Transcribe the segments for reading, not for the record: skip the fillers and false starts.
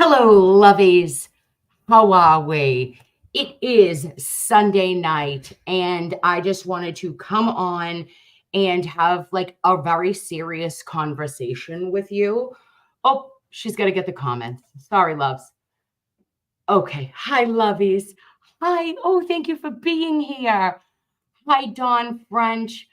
Hello, lovies. How are we? It is Sunday night, and I just wanted to come on and have like a very serious conversation with you. Oh, she's got to get the comments. Sorry, loves. Okay. Hi, lovies. Hi. Oh, thank you for being here. Hi, Dawn French.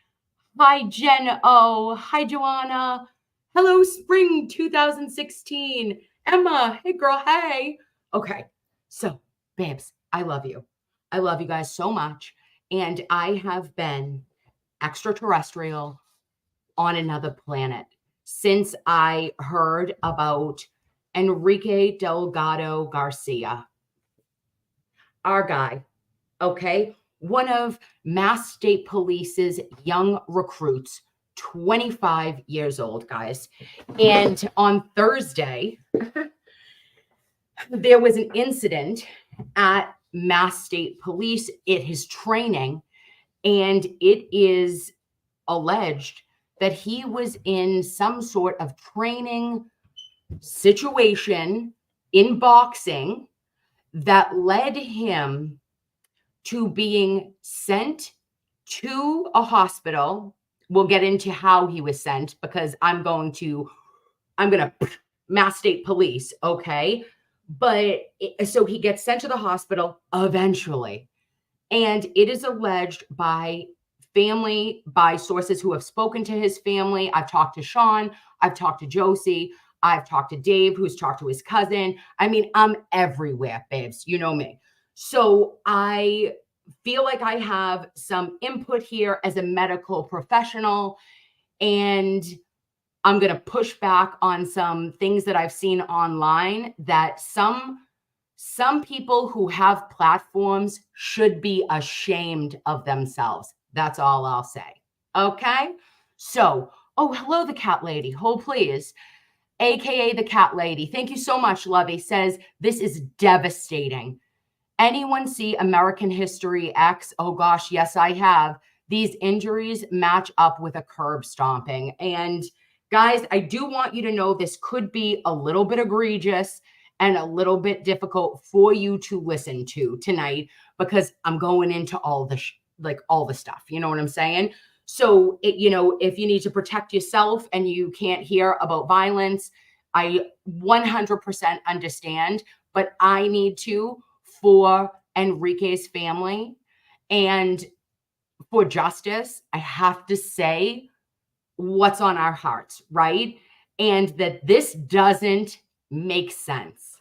Hi, Jen O. Hi, Joanna. Hello, Spring 2016. Emma. Hey, girl. Hey. Okay. So, babes, I love you. I love you guys so much. And I have been extraterrestrial on another planet since I heard about Enrique Delgado Garcia, our guy. Okay. One of Mass State Police's young recruits, 25 years old, guys. And on Thursday, there was an incident at Mass State Police at his training, and it is alleged that he was in some sort of training situation in boxing that led him to being sent to a hospital. We'll get into how he was sent because I'm going to Mass State Police, okay? So he gets sent to the hospital eventually. And it is alleged by family, by sources who have spoken to his family. I've talked to Sean, I've talked to Josie, I've talked to Dave, who's talked to his cousin. I mean, I'm everywhere, babes. You know me. So I feel like I have some input here as a medical professional, and I'm going to push back on some things that I've seen online that some people who have platforms should be ashamed of themselves. That's all I'll say. Okay? So, oh, hello, the cat lady. Hold, please. AKA the cat lady. Thank you so much, Lovey. Says, this is devastating. Anyone see American History X? Oh gosh, yes, I have. These injuries match up with a curb stomping. And guys, I do want you to know this could be a little bit egregious and a little bit difficult for you to listen to tonight because I'm going into all the all the stuff. You know what I'm saying? So, if you need to protect yourself and you can't hear about violence, I 100% understand, but I need to for Enrique's family and for justice. I have to say what's on our hearts, right? And that this doesn't make sense.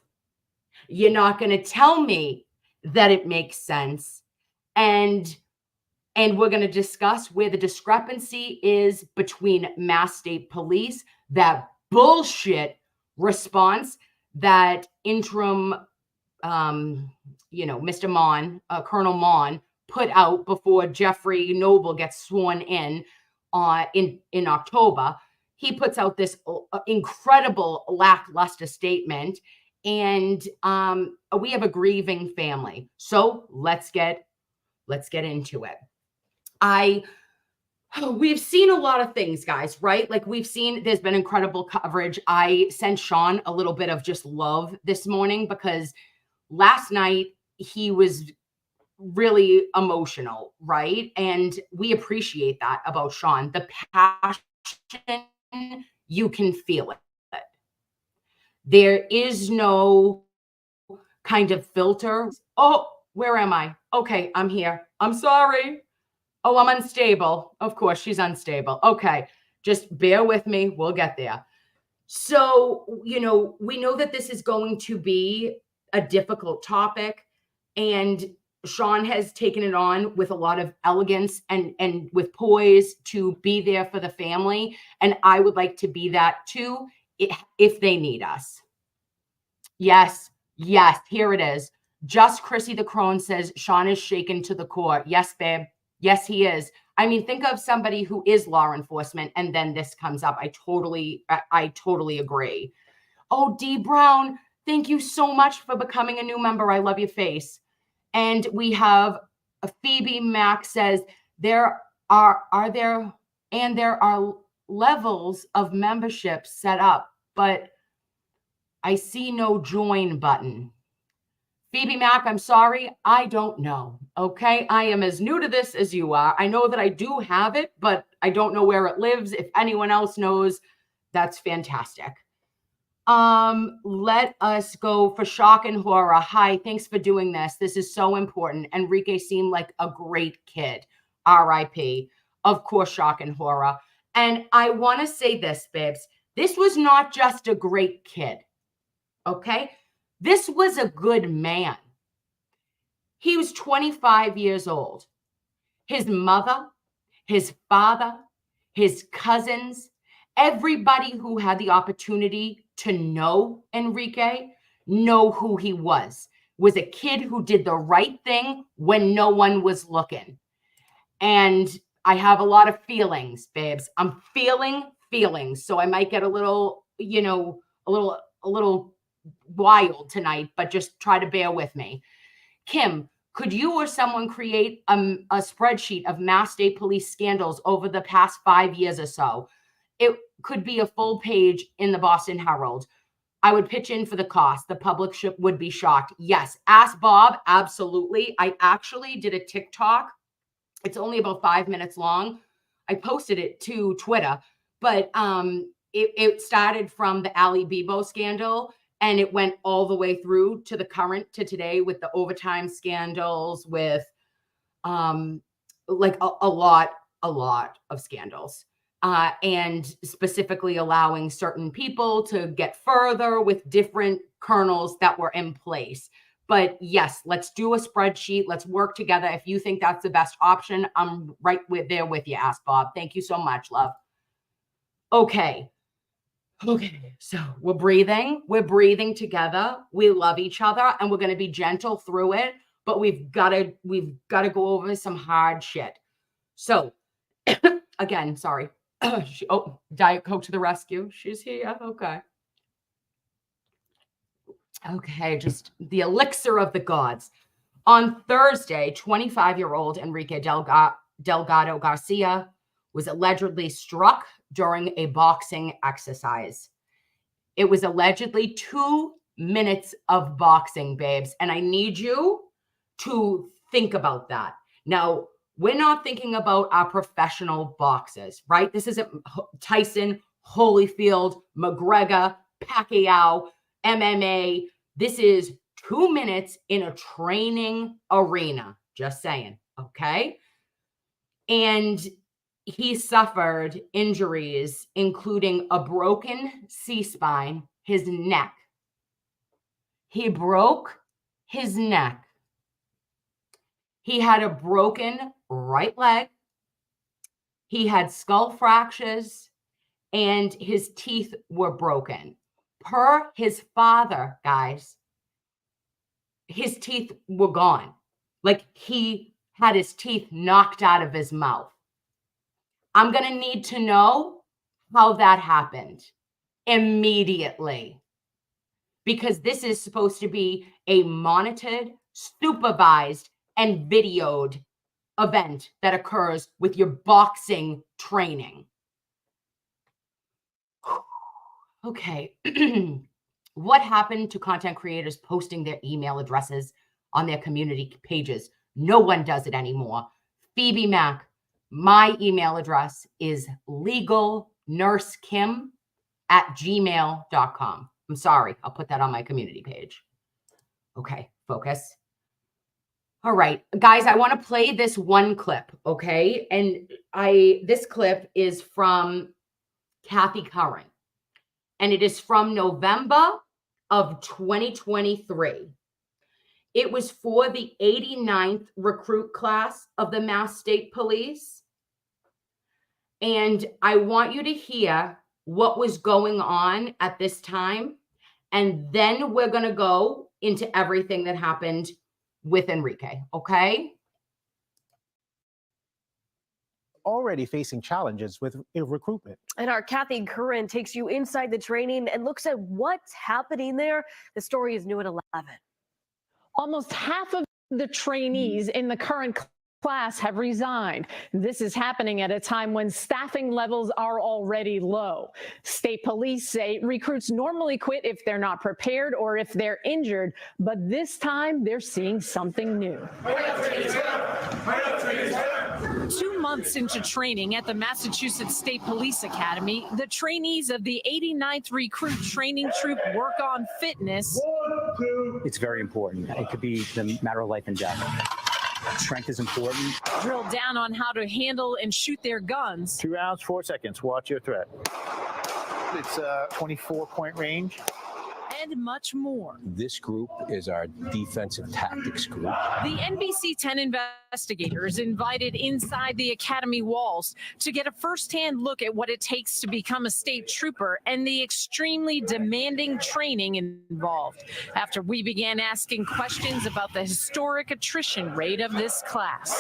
You're not going to tell me that it makes sense. And we're going to discuss where the discrepancy is between Mass State Police, that bullshit response that interim Mr. Mon, Colonel Mon, put out before Jeffrey Noble gets sworn in October. He puts out this incredible lackluster statement, and we have a grieving family. So let's get into it. We've seen a lot of things, guys, right? Like there's been incredible coverage. I sent Sean a little bit of just love this morning because last night he was really emotional, right? And we appreciate that about Sean. The passion, you can feel it. There is no kind of filter. Oh, where am I? Okay, I'm here. I'm sorry. Oh, I'm unstable. Of course, she's unstable. Okay, just bear with me. We'll get there. So, we know that this is going to be a difficult topic, and Sean has taken it on with a lot of elegance and with poise to be there for the family. And I would like to be that too, if they need us. Yes, here it is. Just Chrissy the Crone says Sean is shaken to the core. Yes, babe. Yes, he is. I mean, think of somebody who is law enforcement and then this comes up. I totally agree. Oh, D Brown, thank you so much for becoming a new member. I love your face. And we have Phoebe Mack says there are levels of membership set up, but I see no join button. Phoebe Mac, I'm sorry, I don't know, okay? I am as new to this as you are. I know that I do have it, but I don't know where it lives. If anyone else knows, that's fantastic. Let us go for shock and horror. Hi, thanks for doing this. This is so important. Enrique seemed like a great kid. RIP. Of course, shock and horror. And I want to say this, babes. This was not just a great kid, okay? This was a good man. He was 25 years old. His mother, his father, his cousins, everybody who had the opportunity to know Enrique, know who he was a kid who did the right thing when no one was looking. And I have a lot of feelings, babes. I'm feeling feelings. So I might get a little, a little wild tonight, but just try to bear with me. Kim, could you or someone create a spreadsheet of Mass State Police scandals over the past 5 years or so? It could be a full page in the Boston Herald. I would pitch in for the cost. The public would be shocked. Yes, ask Bob. Absolutely. I actually did a TikTok. It's only about 5 minutes long. I posted it to Twitter, but it started from the Ali Bebo scandal, and it went all the way through to the current, to today, with the overtime scandals, with like a lot of scandals. And specifically allowing certain people to get further with different kernels that were in place. But yes, let's do a spreadsheet. Let's work together. If you think that's the best option, I'm right there with you, Ask Bob. Thank you so much, love. Okay, so we're breathing together. We love each other, and we're going to be gentle through it, but we've got to go over some hard shit. So again, sorry. Diet Coke to the rescue. She's here. Okay, just the elixir of the gods. On Thursday, 25-year-old Enrique Delgado-Garcia was allegedly struck during a boxing exercise. It was allegedly 2 minutes of boxing, babes. And I need you to think about that. Now, we're not thinking about our professional boxers, right? This isn't Tyson, Holyfield, McGregor, Pacquiao, MMA. This is 2 minutes in a training arena. Just saying, okay? And he suffered injuries, including a broken C-spine, his neck. He broke his neck. He had a broken right leg. He had skull fractures, and his teeth were broken. Per his father, guys, his teeth were gone. Like, he had his teeth knocked out of his mouth. I'm going to need to know how that happened immediately, because this is supposed to be a monitored, supervised, and videoed event that occurs with your boxing training. Okay. What happened to content creators posting their email addresses on their community pages? No one does it anymore. Phoebe Mac, my email address is legalnursekim@gmail.com. I'm sorry. I'll put that on my community page. Okay, focus. All right, guys, I want to play this one clip, okay? And this clip is from Kathy Curran, and it is from November of 2023. It was for the 89th recruit class of the Mass State Police. And I want you to hear what was going on at this time. And then we're going to go into everything that happened with Enrique, okay? Already facing challenges with recruitment. And our Kathy Curran takes you inside the training and looks at what's happening there. The story is new at 11. Almost half of the trainees in the current class have resigned. This is happening at a time when staffing levels are already low. State police say recruits normally quit if they're not prepared or if they're injured, but this time they're seeing something new. 2 months into training at the Massachusetts State Police Academy, the trainees of the 89th Recruit Training Troop work on fitness. It's very important. It could be the matter of life and death. Strength is important. Drill down on how to handle and shoot their guns. 2 rounds, 4 seconds. Watch your threat. It's a 24-point range. And much more. This group is our defensive tactics group. The NBC 10 investigators invited inside the academy walls to get a firsthand look at what it takes to become a state trooper and the extremely demanding training involved. After we began asking questions about the historic attrition rate of this class.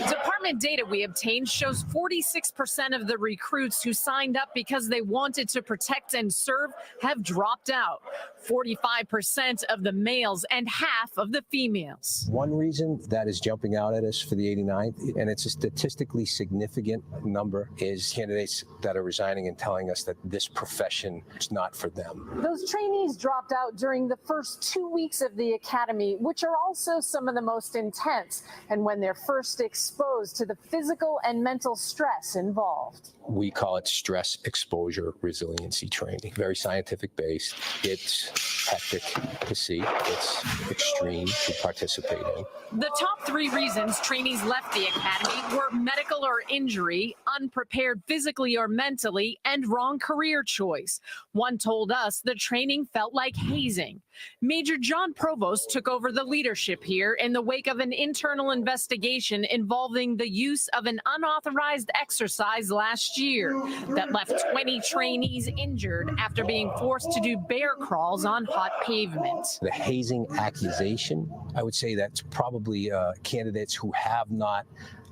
Department data we obtained shows 46% of the recruits who signed up because they wanted to protect and serve have dropped out. 45% of the males and half of the females. One reason that is jumping out at us for the 89th, and it's a statistically significant number, is candidates that are resigning and telling us that this profession is not for them. Those trainees dropped out during the first 2 weeks of the academy, which are also some of the most intense, and when they're first exposed to the physical and mental stress involved. We call it stress exposure resiliency training. Very scientific based. It's hectic to see. It's extreme to participate in. The top 3 reasons trainees left the academy were medical or injury, unprepared physically or mentally, and wrong career choice. One told us the training felt like hazing. Major John Provost took over the leadership here in the wake of an internal investigation involving the use of an unauthorized exercise last year that left 20 trainees injured after being forced to do bear crawls on hot pavement. The hazing accusation, I would say that's probably candidates who have not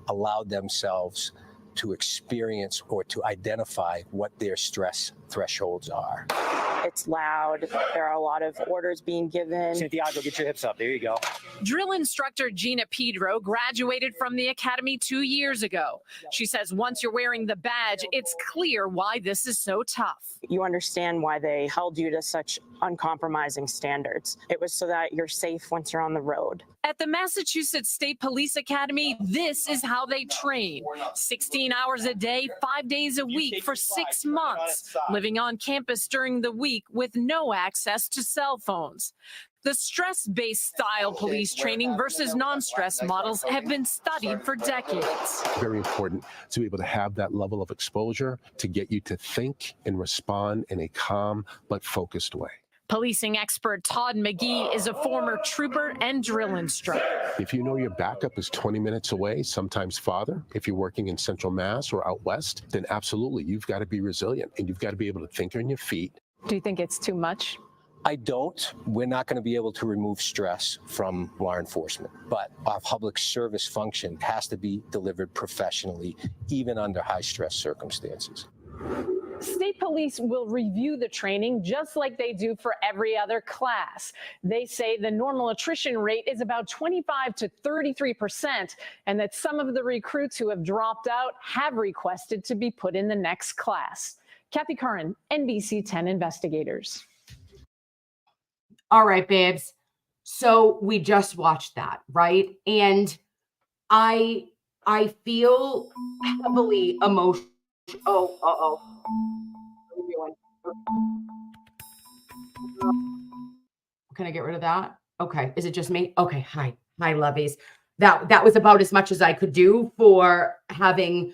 allowed themselves to experience or to identify what their stress thresholds are. It's loud. There are a lot of orders being given. Santiago, get your hips up. There you go. Drill instructor Gina Pedro graduated from the academy 2 years ago. She says once you're wearing the badge, it's clear why this is so tough. You understand why they held you to such uncompromising standards. It was so that you're safe once you're on the road. At the Massachusetts State Police Academy, this is how they train. 16 hours a day, 5 days a week for 6 months, living on campus during the week with no access to cell phones. The stress-based style police training versus non-stress models have been studied for decades. Very important to be able to have that level of exposure to get you to think and respond in a calm but focused way. Policing expert Todd McGee is a former trooper and drill instructor. If you know your backup is 20 minutes away, sometimes farther, if you're working in Central Mass or out west, then absolutely, you've got to be resilient and you've got to be able to think on your feet. Do you think it's too much? I don't. We're not going to be able to remove stress from law enforcement, but our public service function has to be delivered professionally, even under high stress circumstances. State police will review the training just like they do for every other class. They say the normal attrition rate is about 25 to 33%, and that some of the recruits who have dropped out have requested to be put in the next class. Kathy Curran, NBC 10 Investigators. All right, babes. So we just watched that, right? And I feel heavily emotional. What are you doing? Can I get rid of that? Okay. Is it just me? Okay. Hi, lovies. That was about as much as I could do for having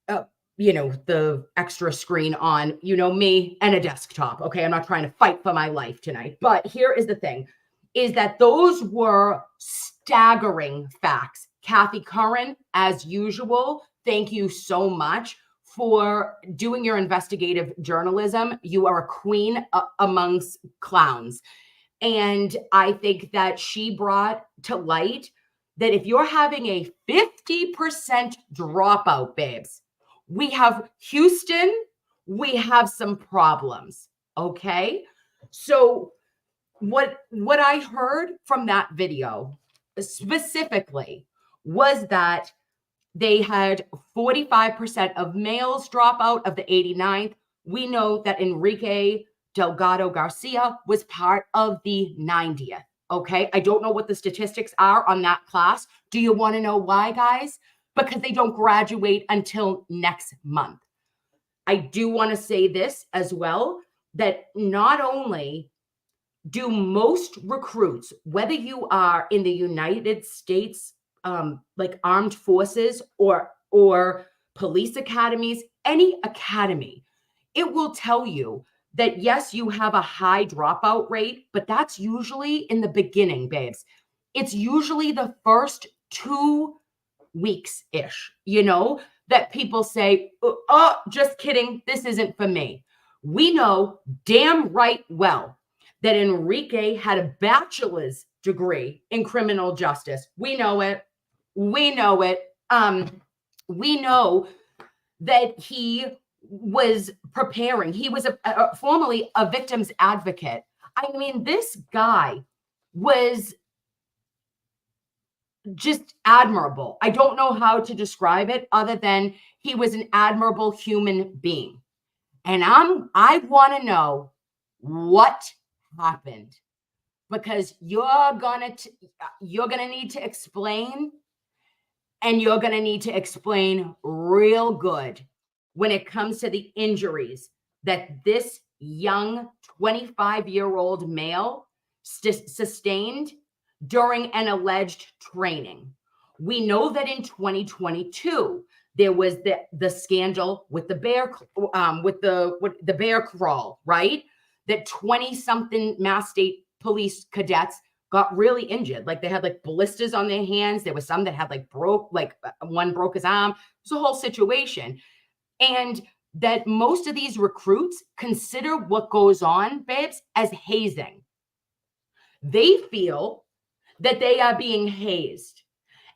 the extra screen on, me, and a desktop. Okay. I'm not trying to fight for my life tonight. But here is the thing, is that those were staggering facts. Kathy Curran, as usual, thank you so much for doing your investigative journalism. You are a queen amongst clowns. And I think that she brought to light that if you're having a 50% dropout, babes, we have Houston, we have some problems, okay? So what I heard from that video specifically was that they had 45% of males drop out of the 89th. We know that Enrique Delgado-Garcia was part of the 90th. Okay, I don't know what the statistics are on that class. Do you want to know why, guys? Because they don't graduate until next month. I do want to say this as well, that not only do most recruits, whether you are in the United States, like armed forces or police academies, any academy, it will tell you that yes, you have a high dropout rate, but that's usually in the beginning, babes. It's usually the first 2 weeks-ish, that people say, oh, just kidding, this isn't for me. We know damn right well that Enrique had a bachelor's degree in criminal justice. We know it. We know it. We know that he was preparing. He was formerly a victim's advocate. I mean, this guy was just admirable. I don't know how to describe it other than he was an admirable human being. And I want to know what happened, because you're gonna need to explain, and you're gonna need to explain real good when it comes to the injuries that this young 25-year-old male sustained during an alleged training. We know that in 2022 there was the scandal with the bear the bear crawl, right? That 20-something Mass State Police cadets got really injured. Like they had like blisters on their hands. There was some that had one broke his arm. It was a whole situation. And that most of these recruits consider what goes on, babes, as hazing. They feel that they are being hazed.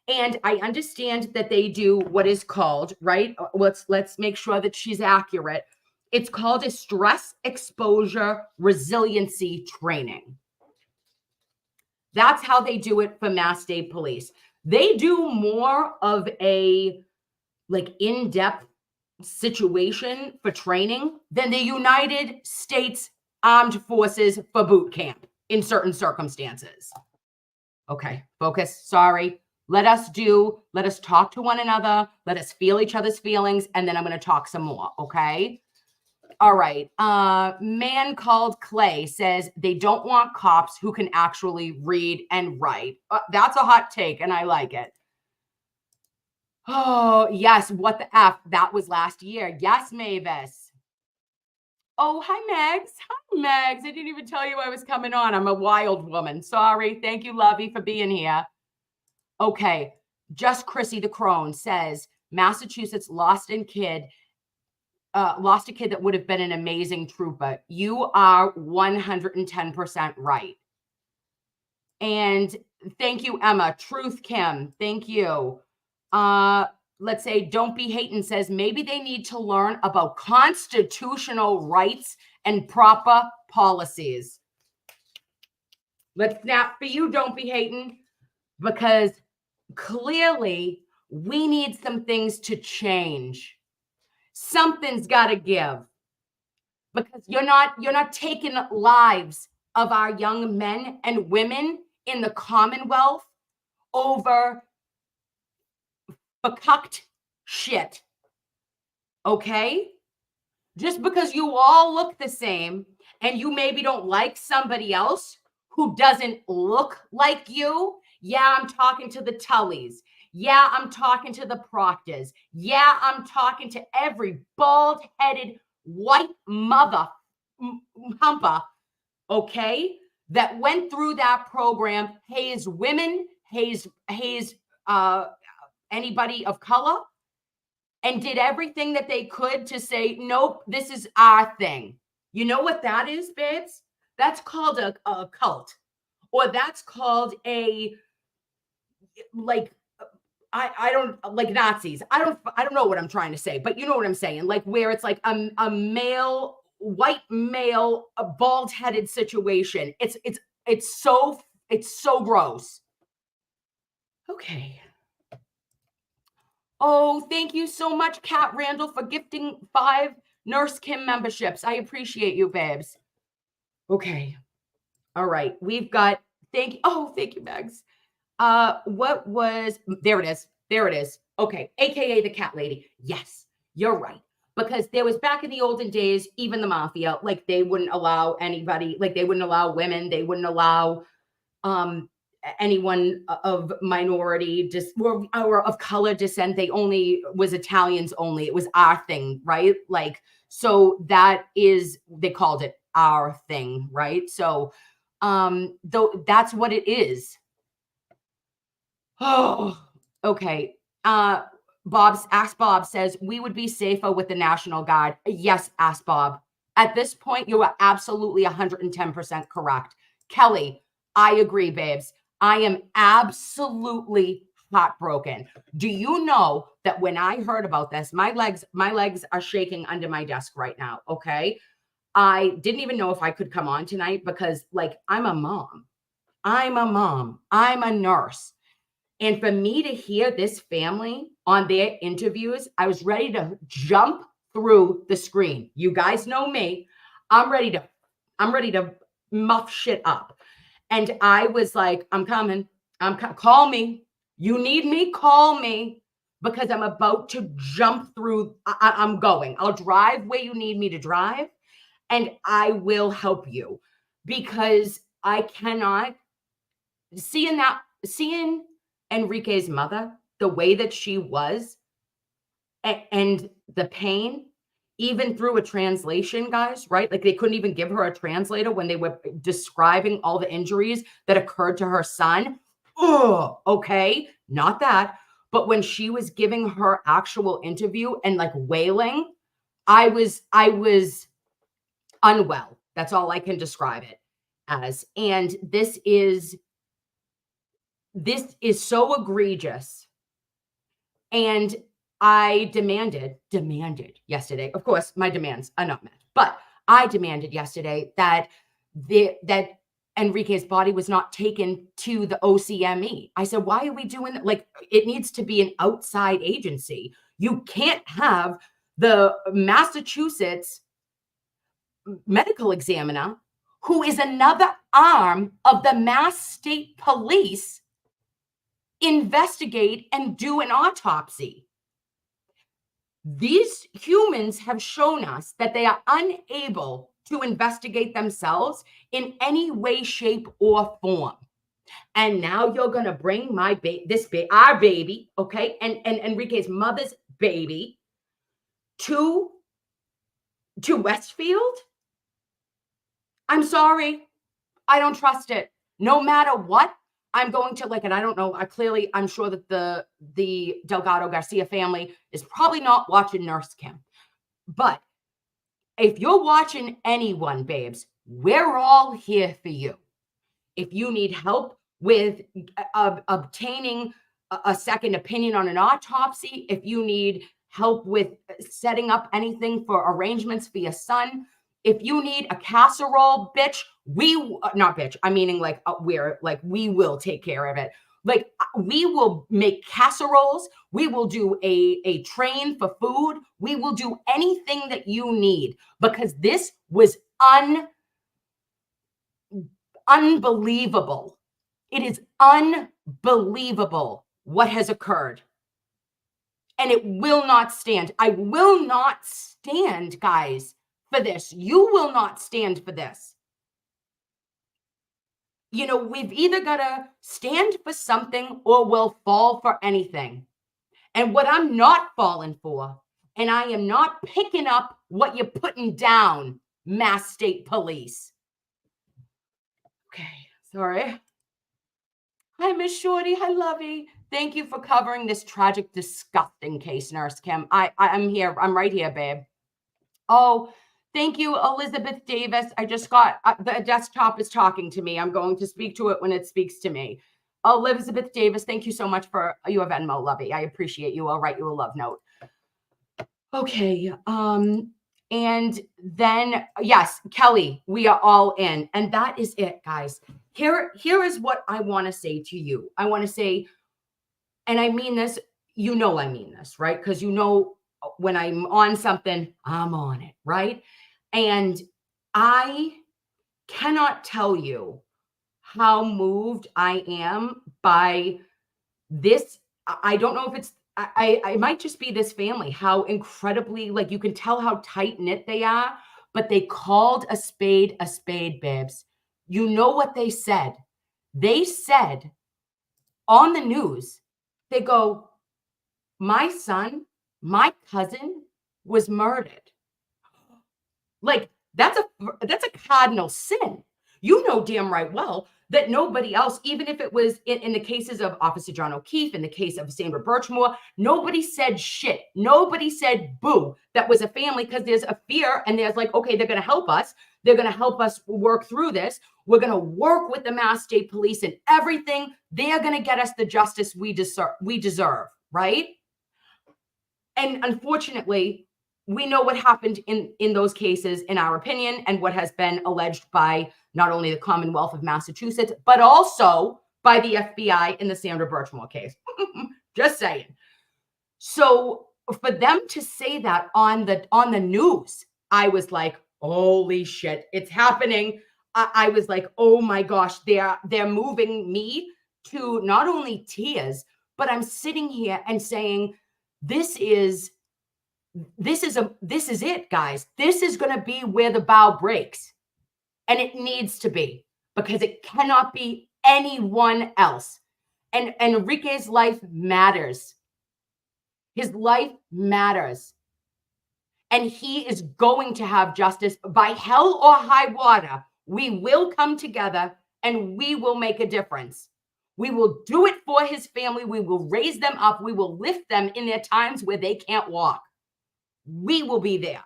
And I understand that they do what is called, right? Let's make sure that she's accurate. It's called a stress exposure resiliency training. That's how they do it for Mass State Police. They do more of a in-depth situation for training than the United States Armed Forces for boot camp in certain circumstances. Okay, focus. Sorry. Let us talk to one another. Let us feel each other's feelings. And then I'm going to talk some more. Okay. All right. Man called Clay says they don't want cops who can actually read and write. That's a hot take, and I like it. Oh, yes. What the F? That was last year. Yes, Mavis. Oh, hi, Megs. Hi, Megs. I didn't even tell you I was coming on. I'm a wild woman. Sorry. Thank you, Lovey, for being here. Okay. Just Chrissy the Crone says Massachusetts lost a kid that would have been an amazing trooper. You are 110% right. And thank you, Emma. Truth Kim. Thank you. Let's say Don't Be Hatin' says maybe they need to learn about constitutional rights and proper policies. Let's snap for you, Don't Be Hatin', because clearly we need some things to change. Something's got to give, because you're not taking lives of our young men and women in the Commonwealth over fucked shit. Okay? Just because you all look the same and you maybe don't like somebody else who doesn't look like you. Yeah, I'm talking to the Tullys. Yeah, I'm talking to the Proctors. Yeah, I'm talking to every bald-headed white mother humper, okay, that went through that program, hazed women, hazed anybody of color, and did everything that they could to say, nope, this is our thing. You know what that is, babes? That's called a cult, or that's called a, I don't like Nazis. I don't know what I'm trying to say, but you know what I'm saying? Like where it's like a male, white male, a bald-headed situation. It's so gross. Okay. Oh, thank you so much, Kat Randall, for gifting 5 Nurse Kim memberships. I appreciate you, babes. Okay. All right. We've got, thank you, Megs. What was, there it is. There it is. Okay. AKA the cat lady. Yes, you're right. Because there was back in the olden days, even the mafia, like they wouldn't allow anybody, like they wouldn't allow women, they wouldn't allow anyone of minority or of color descent. They only was Italians only. It was our thing, right? Like, so that is, they called it our thing, right? So though that's what it is. Oh, okay. Ask Bob says we would be safer with the National Guard. Yes, Ask Bob. At this point, you are absolutely 110% correct. Kelly, I agree, babes. I am absolutely heartbroken. Do you know that when I heard about this, my legs are shaking under my desk right now, okay? I didn't even know if I could come on tonight because, like, I'm a mom. I'm a nurse. And for me to hear this family on their interviews, I was ready to jump through the screen. You guys know me. I'm ready to muff shit up. And I was like, I'm coming. Call me. You need me? Call me, because I'm about to jump through. I'm going. I'll drive where you need me to drive, and I will help you, because I cannot seeing Enrique's mother, the way that she was, and the pain, even through a translation, guys, right? Like they couldn't even give her a translator when they were describing all the injuries that occurred to her son. Oh, okay. Not that. But when she was giving her actual interview and like wailing, I was unwell. That's all I can describe it as. And this is so egregious. And I demanded yesterday. Of course, my demands are not met, but I demanded yesterday that Enrique's body was not taken to the OCME. I said, why are we doing that? Like, it needs to be an outside agency. You can't have the Massachusetts medical examiner, who is another arm of the Mass State Police, investigate and do an autopsy. These humans have shown us that they are unable to investigate themselves in any way, shape, or form. And now you're going to bring our baby, okay, and Enrique's mother's baby to Westfield? I'm sorry. I don't trust it. No matter what, I'm going to, like, and I don't know, I'm sure that the Delgado-Garcia family is probably not watching Nurse Kim. But if you're watching anyone, babes, we're all here for you. If you need help with obtaining a second opinion on an autopsy, if you need help with setting up anything for arrangements for your son, if you need a casserole, bitch, we will take care of it. Like, we will make casseroles. We will do a train for food. We will do anything that you need, because this was unbelievable. It is unbelievable what has occurred. And it will not stand. I will not stand, guys, for this. You will not stand for this. You know, we've either got to stand for something or we'll fall for anything. And what I'm not falling for, and I am not picking up what you're putting down, Mass State Police. Okay, sorry. Hi, Miss Shorty. Hi, Lovey. Thank you for covering this tragic, disgusting case, Nurse Kim. I'm here. I'm right here, babe. Oh, thank you, Elizabeth Davis. I just got, the desktop is talking to me. I'm going to speak to it when it speaks to me. Elizabeth Davis, thank you so much for your Venmo, Lovey. I appreciate you. I'll write you a love note. Okay. And then, yes, Kelly, we are all in. And that is it, guys. Here is what I want to say to you. I want to say, and I mean this, you know I mean this, right? Because you know when I'm on something, I'm on it, right? And I cannot tell you how moved I am by this. I don't know if it's, I might just be this family, how incredibly, like, you can tell how tight knit they are, but they called a spade, babes. You know what they said? They said on the news, they go, my son, my cousin was murdered. Like, that's a cardinal sin. You know damn right well that nobody else, even if it was in the cases of Officer John O'Keefe, in the case of Sandra Birchmore, nobody said shit. Nobody said boo. That was a family, because there's a fear, and there's like, okay, they're going to help us. They're going to help us work through this. We're going to work with the Mass State Police and everything. They're going to get us the justice we deserve, right? And unfortunately, we know what happened in those cases, in our opinion, and what has been alleged by not only the Commonwealth of Massachusetts, but also by the FBI in the Sandra Birchmore case. Just saying. So for them to say that on the news, I was like, holy shit, it's happening. I was like, oh my gosh, they're moving me to not only tears, but I'm sitting here and saying, this is it, guys. This is going to be where the bow breaks. And it needs to be, because it cannot be anyone else. And Enrique's life matters. His life matters. And he is going to have justice by hell or high water. We will come together and we will make a difference. We will do it for his family. We will raise them up. We will lift them in their times where they can't walk. We will be there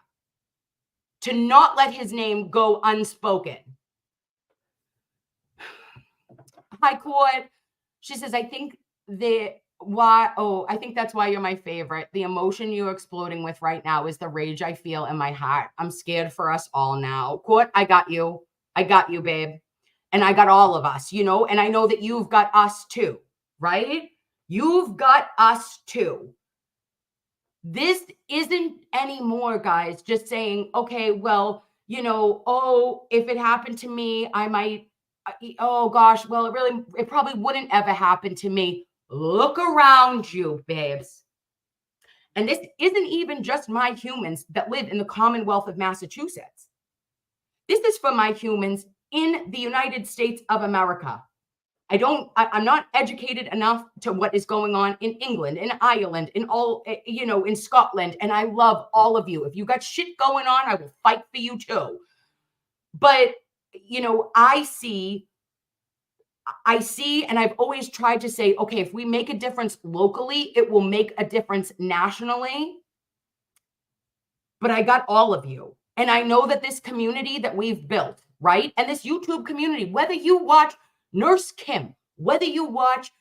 to not let his name go unspoken. Hi, Court. She says, I think that's why you're my favorite. The emotion you're exploding with right now is the rage I feel in my heart. I'm scared for us all now. Court, I got you. I got you, babe. And I got all of us, you know, and I know that you've got us too, right? You've got us too. This isn't anymore, guys, just saying, okay, well, you know, oh, if it happened to me, I might, oh gosh, well, it probably wouldn't ever happen to me. Look around you, babes. And this isn't even just my humans that live in the Commonwealth of Massachusetts. This is for my humans in the United States of America. I'm not educated enough to what is going on in England, in Ireland, in all, you know, in Scotland. And I love all of you. If you got shit going on, I will fight for you too. But, you know, I see, and I've always tried to say, okay, if we make a difference locally, it will make a difference nationally. But I got all of you. And I know that this community that we've built, right? And this YouTube community, whether you watch Nurse Kim, whether you watch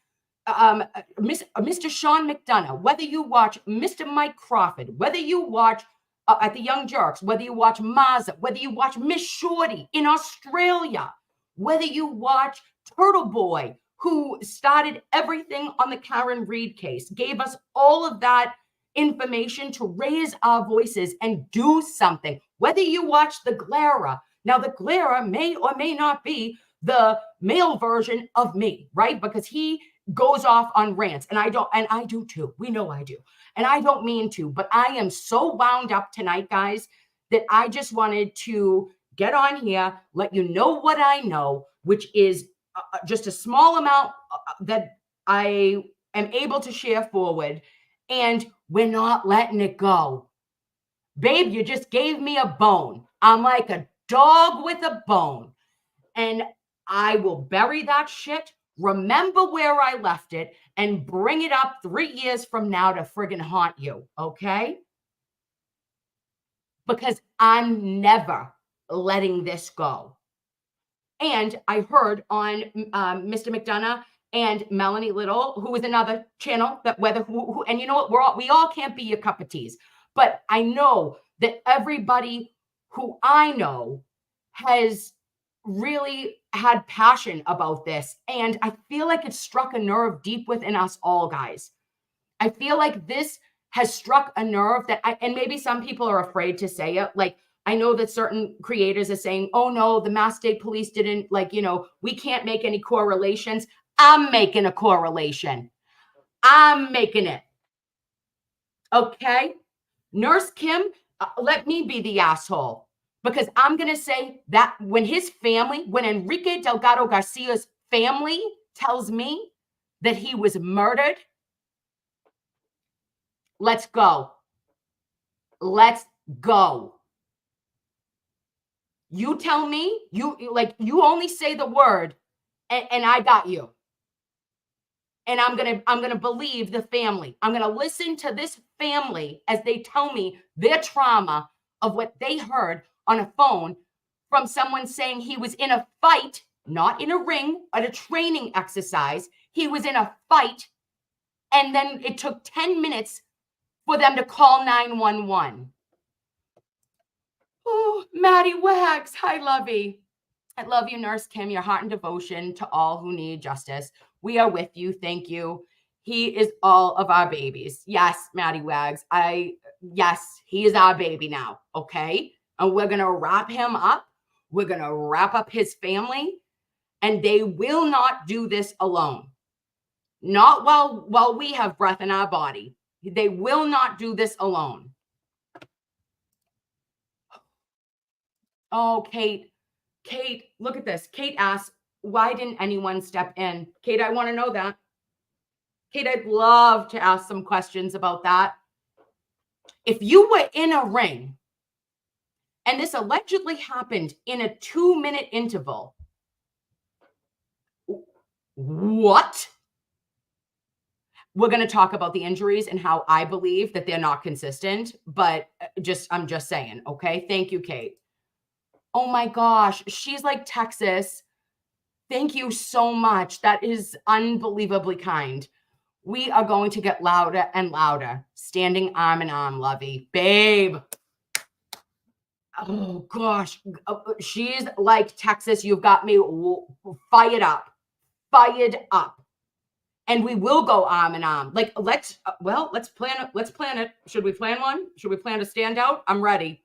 Mr. Sean McDonough, whether you watch Mr. Mike Crawford, whether you watch at the Young Jerks, whether you watch Maza, whether you watch Miss Shorty in Australia, whether you watch Turtle Boy, who started everything on the Karen Reed case, gave us all of that information to raise our voices and do something. Whether you watch the Glera, now the Glera may or may not be the male version of me, right? Because he goes off on rants, and I do too. We know I do. And I don't mean to, but I am so wound up tonight, guys, that I just wanted to get on here, let you know what I know, which is just a small amount that I am able to share forward. And we're not letting it go. Babe, you just gave me a bone. I'm like a dog with a bone. And I will bury that shit, remember where I left it, and bring it up 3 years from now to friggin' haunt you, okay? Because I'm never letting this go. And I heard on Mr. McDonough and Melanie Little, who is another channel, that and you know what, we all can't be your cup of teas. But I know that everybody who I know has really had passion about this. And I feel like it struck a nerve deep within us all, guys. I feel like this has struck a nerve that and maybe some people are afraid to say it. Like, I know that certain creators are saying, oh no, the Mass State Police didn't, like, we can't make any correlations. I'm making a correlation. I'm making it. Okay? Nurse Kim, let me be the asshole, because I'm going to say that when Enrique Delgado-Garcia's family tells me that he was murdered, let's go. Let's go. You tell me, you only say the word and I got you. And I'm going to believe the family. I'm going to listen to this family as they tell me their trauma of what they heard on a phone from someone saying he was in a fight, not in a ring, at a training exercise. He was in a fight. And then it took 10 minutes for them to call 911. Oh, Maddie Wags. Hi, Lovey. I love you, Nurse Kim, your heart and devotion to all who need justice. We are with you. Thank you. He is all of our babies. Yes, Maddie Wags. Yes, he is our baby now. Okay. And we're going to wrap him up. We're going to wrap up his family, and they will not do this alone. Not while we have breath in our body. They will not do this alone. Oh, Kate, look at this. Kate asks, why didn't anyone step in? Kate, I want to know that. Kate, I'd love to ask some questions about that. If you were in a ring and this allegedly happened in a 2-minute interval, what? We're going to talk about the injuries and how I believe that they're not consistent, but I'm just saying, okay? Thank you, Kate. Oh my gosh, she's like Texas. Thank you so much. That is unbelievably kind. We are going to get louder and louder. Standing arm in arm, Lovey. Babe. Oh gosh. She's like Texas. You've got me fired up. Fired up. And we will go arm in arm. Like, let's plan it. Should we plan one? Should we plan a standout? I'm ready.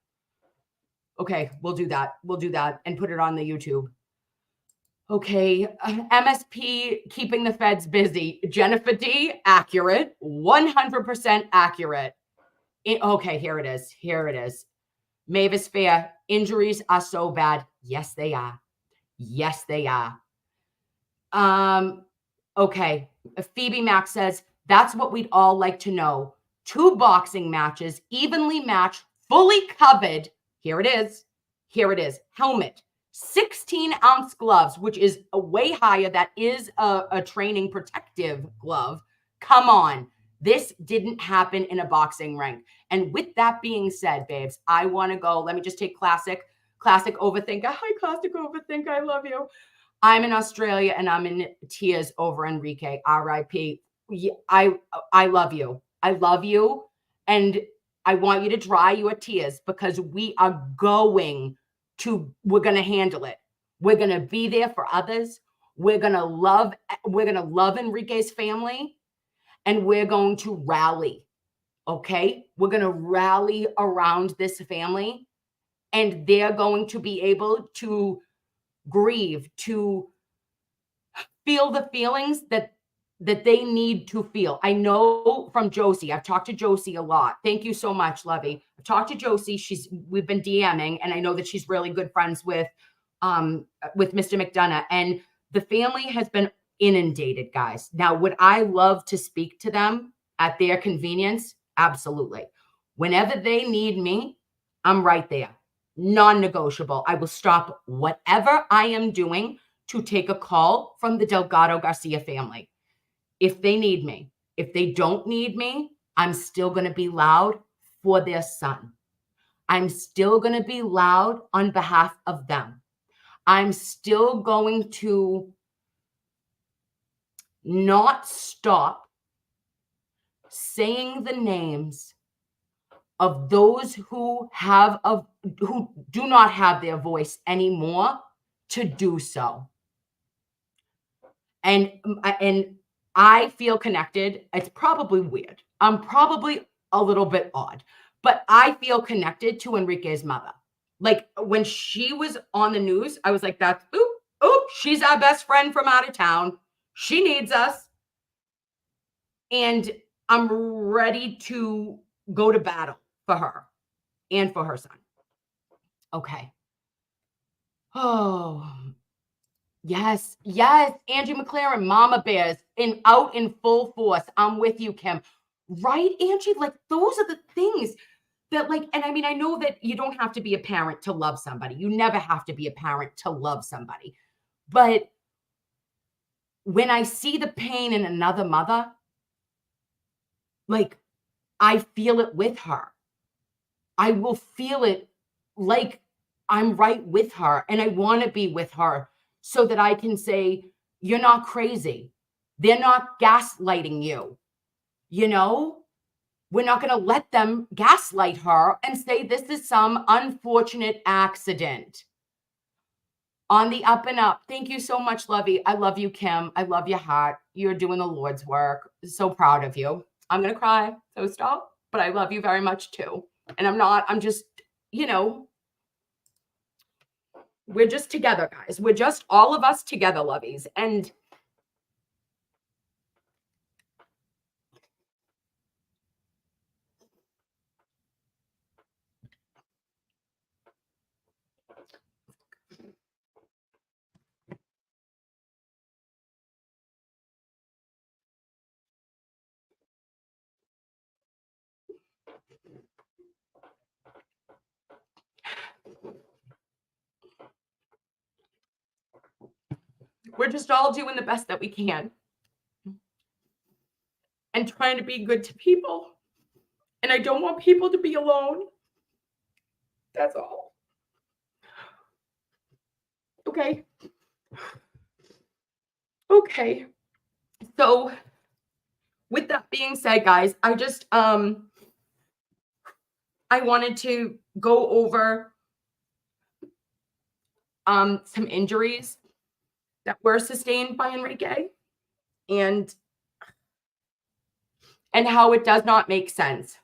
Okay, we'll do that. We'll do that and put it on the YouTube. Okay, MSP keeping the feds busy. Jennifer D, accurate. 100% accurate. Okay, here it is. Here it is. Mavis Fair, injuries are so bad. Yes, they are. Yes, they are. Okay, Phoebe Max says, that's what we'd all like to know. 2 boxing matches, evenly matched, fully covered. Here it is. Here it is. Helmet. 16-ounce gloves, which is a way higher. That is a training protective glove. Come on. This didn't happen in a boxing ring. And with that being said, babes, I want to go. Let me just take classic overthinker. Hi, classic overthinker. I love you. I'm in Australia and I'm in tears over Enrique. R.I.P. I love you. I love you. And I want you to dry your tears because we're going to handle it. We're going to be there for others. We're going to love Enrique's family, and we're going to rally. Okay. We're going to rally around this family, and they're going to be able to grieve, to feel the feelings that they need to feel. I know from Josie. I've talked to Josie a lot. Thank you so much, Lovey. I've talked to Josie. We've been DMing, and I know that she's really good friends with Mr. McDonough, and the family has been inundated, guys. Now, would I love to speak to them at their convenience? Absolutely. Whenever they need me, I'm right there. Non-negotiable. I will stop whatever I am doing to take a call from the Delgado-Garcia family. If they need me. If they don't need me, I'm still going to be loud for their son. I'm still going to be loud on behalf of them. I'm still going to not stop saying the names of those who do not have their voice anymore to do so. And I feel connected. It's probably weird. I'm probably a little bit odd, but I feel connected to Enrique's mother. Like when she was on the news, I was like, that's, oop, she's our best friend from out of town. She needs us. And I'm ready to go to battle for her and for her son. Okay. Oh, yes. Angie McLaren, Mama Bears, out in full force. I'm with you, Kim. Right, Angie? Like, those are the things that, like, and I mean, I know that you don't have to be a parent to love somebody. You never have to be a parent to love somebody. But when I see the pain in another mother, like, I feel it with her. I will feel it like I'm right with her, and I want to be with her so that I can say, you're not crazy. They're not gaslighting you. You know, we're not going to let them gaslight her and say this is some unfortunate accident. On the up and up. Thank you so much, Lovey. I love you, Kim. I love your heart. You're doing the Lord's work. So proud of you. I'm going to cry, so stop. But I love you very much too. And I'm just, you know, we're just together, guys. We're just all of us together, lovies. And we're just all doing the best that we can and trying to be good to people. And I don't want people to be alone. That's all. Okay. Okay. So with that being said, guys, I just, I wanted to go over some injuries that were sustained by Enrique and how it does not make sense.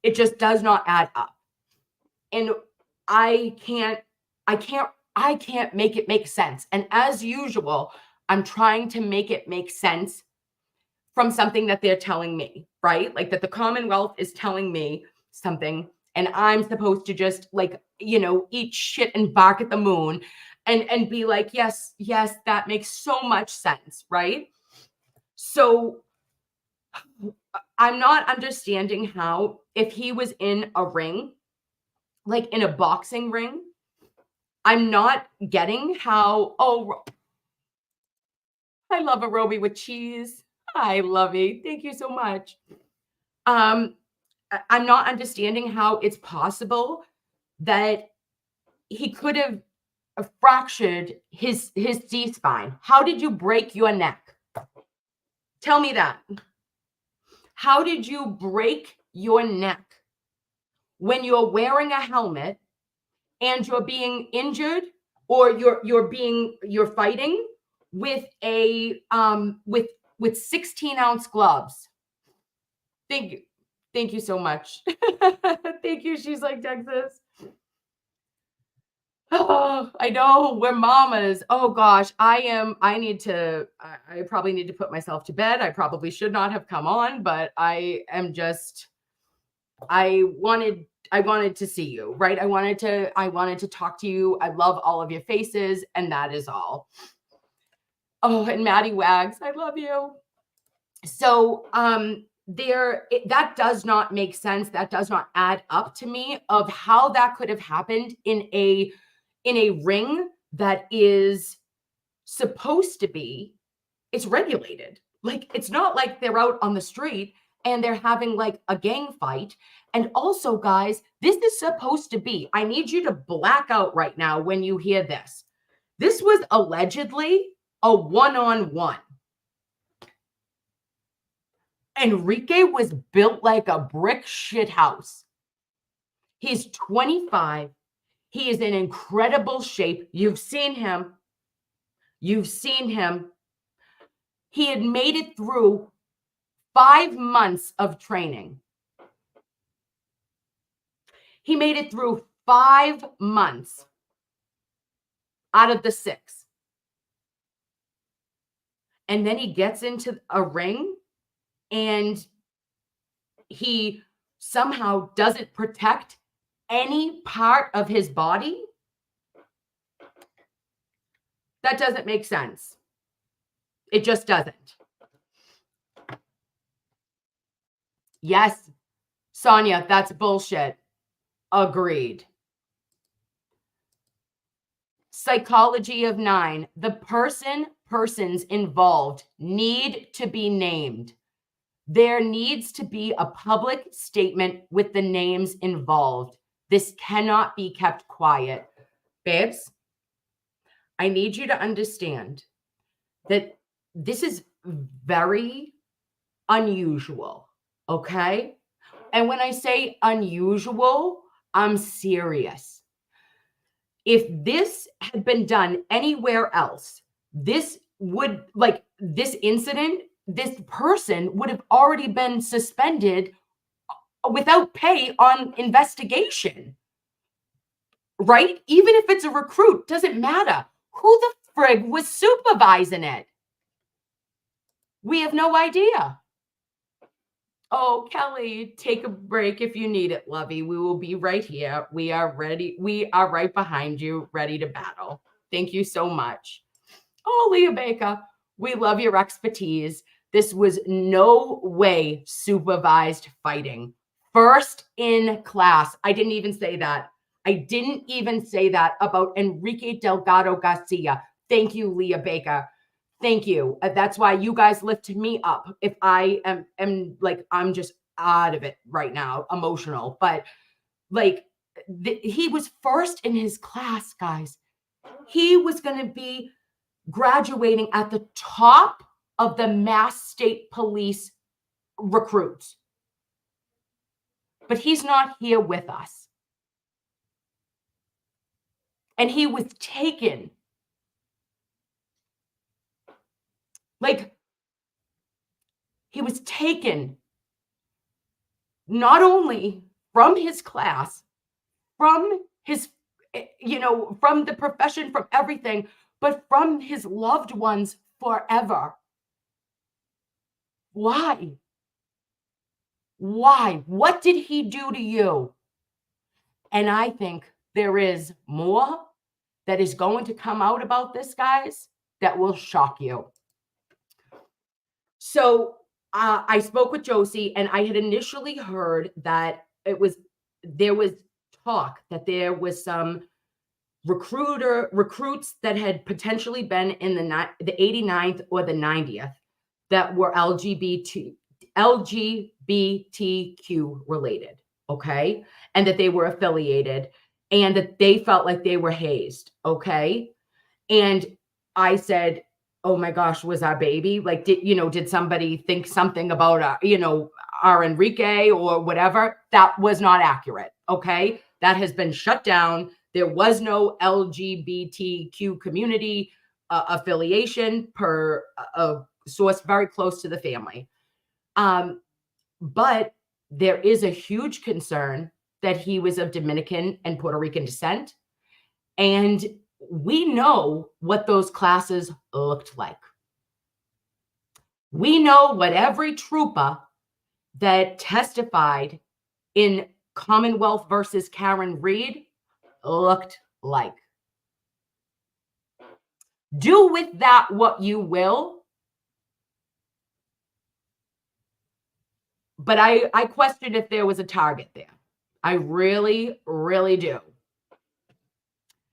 It just does not add up. And I can't make it make sense. And as usual, I'm trying to make it make sense from something that they're telling me, right? Like that the Commonwealth is telling me something and I'm supposed to just like, you know, eat shit and bark at the moon and be like, yes, that makes so much sense, right? So I'm not understanding how, if he was in a ring, like in a boxing ring, I'm not getting how, oh, I love a Roby with cheese. Hi, Lovey. Thank you so much. I'm not understanding how it's possible that he could have fractured his C-spine. How did you break your neck? Tell me that. How did you break your neck when you're wearing a helmet and you're being injured or you're fighting with a with 16-ounce gloves? Thank you so much. Thank you. She's like, Texas. Oh, I know we're mamas. Oh gosh, I probably need to put myself to bed. I probably should not have come on, but I wanted to see you, right? I wanted to talk to you. I love all of your faces, and that is all. Oh, and Maddie Wags, I love you. So, that does not make sense. That does not add up to me of how that could have happened in a ring that is supposed to be, it's regulated. Like, it's not like they're out on the street and they're having like a gang fight. And also, guys, this is supposed to be, I need you to black out right now when you hear this. This was allegedly a one-on-one. Enrique was built like a brick shit house. He's 25. He is in incredible shape. You've seen him. He had made it through 5 months of training. He made it through 5 months out of the 6. And then he gets into a ring and he somehow doesn't protect any part of his body. That doesn't make sense. It just doesn't. Yes, Sonia, that's bullshit. Agreed. Psychology of 9. The persons involved need to be named. There needs to be a public statement with the names involved. This cannot be kept quiet. Babes, I need you to understand that this is very unusual, okay? And when I say unusual, I'm serious. If this had been done anywhere else, this incident, this person would have already been suspended without pay on investigation, right? Even if it's a recruit, doesn't matter. Who the frig was supervising it? We have no idea. Oh, Kelly, take a break if you need it, lovey. We will be right here. We are ready. We are right behind you, ready to battle. Thank you so much. Oh, Leah Baker, we love your expertise. This was no way supervised fighting. First in class. I didn't even say that. I didn't even say that about Enrique Delgado-Garcia. Thank you, Leah Baker. Thank you. That's why you guys lift me up. If I am like, I'm just out of it right now, emotional. But like, he was first in his class, guys. He was going to be graduating at the top of the Mass State Police recruits. But he's not here with us. And he was taken. Like, he was taken not only from his class, from his, from the profession, from everything, but from his loved ones forever. Why? Why? What did he do to you? And I think there is more that is going to come out about this, guys, that will shock you. So I spoke with Josie, and I had initially heard that there was talk that there was some recruits that had potentially been in the 89th or the 90th that were LGBTQ related, okay? And that they were affiliated and that they felt like they were hazed, okay? And I said, oh my gosh, was our baby? Like, did somebody think something about, our Enrique or whatever? That was not accurate, okay? That has been shut down. There was no LGBTQ community affiliation per a source very close to the family. But there is a huge concern that he was of Dominican and Puerto Rican descent. And we know what those classes looked like. We know what every trooper that testified in Commonwealth versus Karen Reed looked like. Do with that what you will. But I question if there was a target there. I really, really do.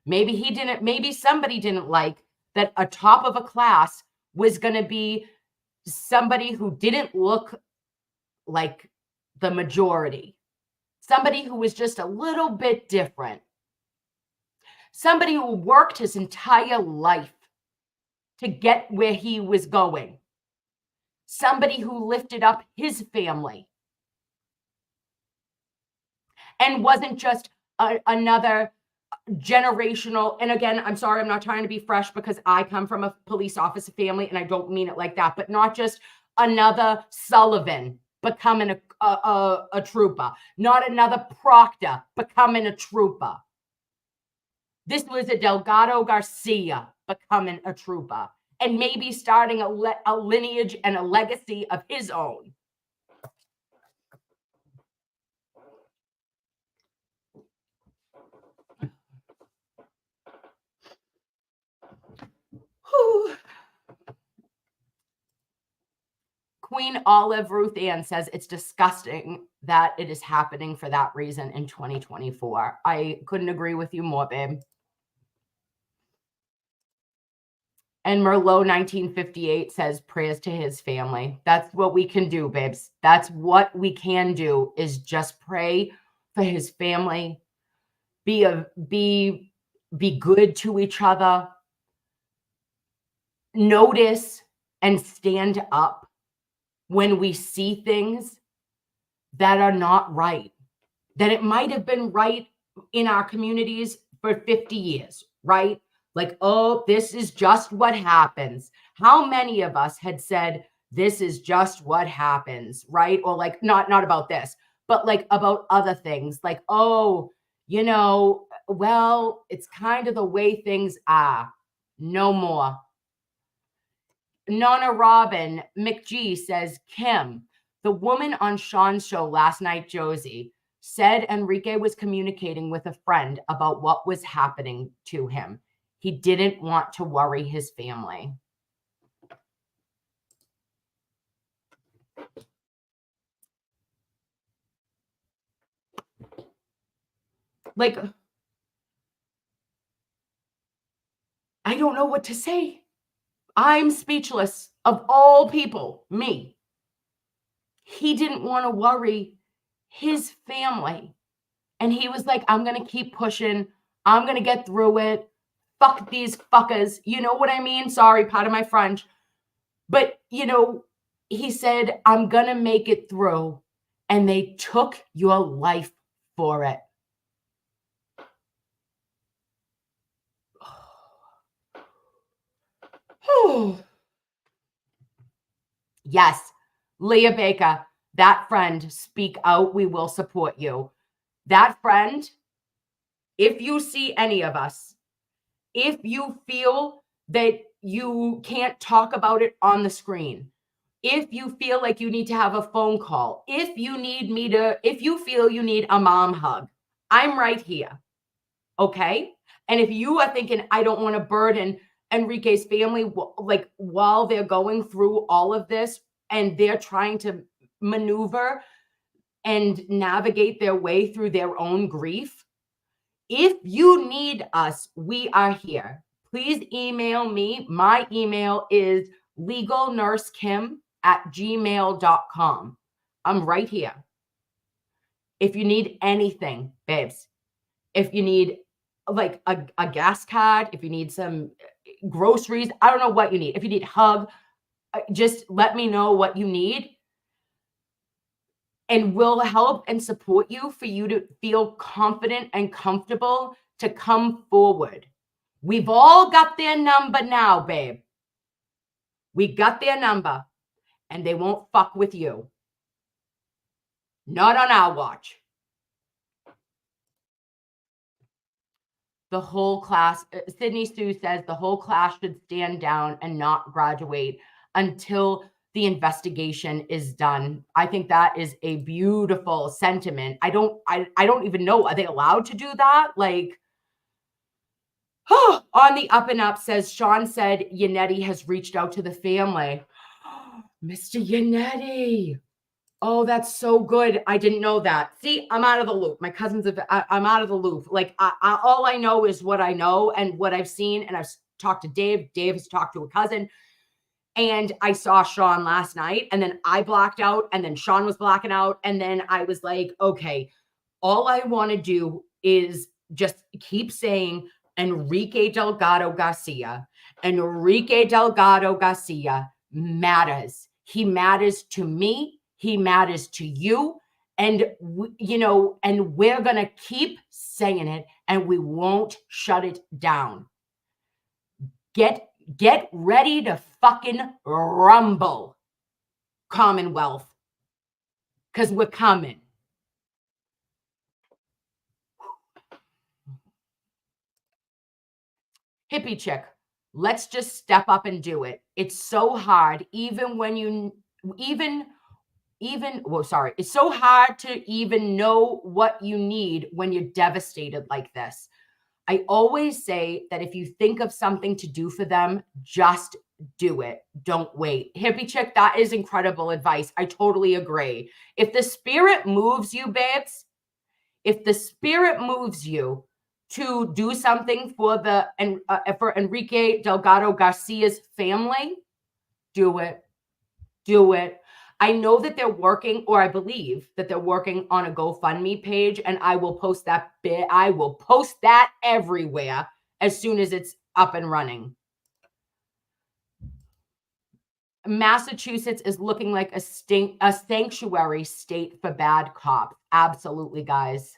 Maybe somebody didn't like that a top of a class was going to be somebody who didn't look like the majority. Somebody who was just a little bit different. Somebody who worked his entire life to get where he was going. Somebody who lifted up his family. And wasn't just another generational, and again, I'm sorry, I'm not trying to be fresh because I come from a police officer family and I don't mean it like that, but not just another Sullivan becoming a trooper, not another Proctor becoming a trooper. This was a Delgado-Garcia becoming a trooper and maybe starting a lineage and a legacy of his own. Whew. Queen Olive Ruth Ann says it's disgusting that it is happening for that reason in 2024. I couldn't agree with you more, babe. And Merlot 1958 says prayers to his family. That's what we can do, babes. That's what we can do, is just pray for his family. Be good to each other. Notice and stand up when we see things that are not right, that it might have been right in our communities for 50 years, right? Like, oh, this is just what happens. How many of us had said, this is just what happens, right? Or like, not about this, but like about other things, like, oh, you know, well, it's kind of the way things are. No more. Nana Robin McGee says, Kim, the woman on Sean's show last night, Josie, said Enrique was communicating with a friend about what was happening to him. He didn't want to worry his family. Like, I don't know what to say. I'm speechless. Of all people, me. He didn't want to worry his family. And he was like, I'm going to keep pushing. I'm going to get through it. Fuck these fuckers. You know what I mean? Sorry, pardon my French. But, you know, he said, I'm going to make it through. And they took your life for it. Yes, Leah Baker, that friend, speak out. We will support you. That friend, if you see any of us, if you feel that you can't talk about it on the screen, if you feel like you need to have a phone call, if you feel you need a mom hug, I'm right here. Okay? And if you are thinking, I don't want to burden Enrique's family, like while they're going through all of this and they're trying to maneuver and navigate their way through their own grief, if you need us, we are here. Please email me. My email is legalnursekim@gmail.com. I'm right here. If you need anything, babes, if you need like a gas card, if you need some groceries, I don't know what you need. If you need a hug, just let me know what you need. And we'll help and support you for you to feel confident and comfortable to come forward. We've all got their number now, babe. We got their number, and they won't fuck with you. Not on our watch. The whole class, Sydney Sue says the whole class should stand down and not graduate until the investigation is done. I think that is a beautiful sentiment. I don't even know. Are they allowed to do that? Like, on the up and up says, Sean said Yannetti has reached out to the family. Mr. Yannetti. Oh, that's so good. I didn't know that. See, I'm out of the loop. My cousins, I'm out of the loop. Like, all I know is what I know and what I've seen. And I've talked to Dave. Dave has talked to a cousin. And I saw Sean last night. And then I blacked out. And then Sean was blacking out. And then I was like, okay, all I want to do is just keep saying Enrique Delgado-Garcia. Enrique Delgado-Garcia matters. He matters to me. He matters to you. And, and we're going to keep saying it and we won't shut it down. Get ready to fucking rumble. Commonwealth, because we're coming. Hippie chick, let's just step up and do it. It's so hard, even when you, it's so hard to even know what you need when you're devastated like this. I always say that if you think of something to do for them, just do it. Don't wait. Hippie chick, that is incredible advice. I totally agree. If the spirit moves you, babes, if the spirit moves you to do something for for Enrique Delgado-Garcia's family, do it. Do it. I know that they're working, or I believe that they're working on a GoFundMe page, and I will post that I will post that everywhere as soon as it's up and running. Massachusetts is looking like a sanctuary state for bad cops. Absolutely, guys.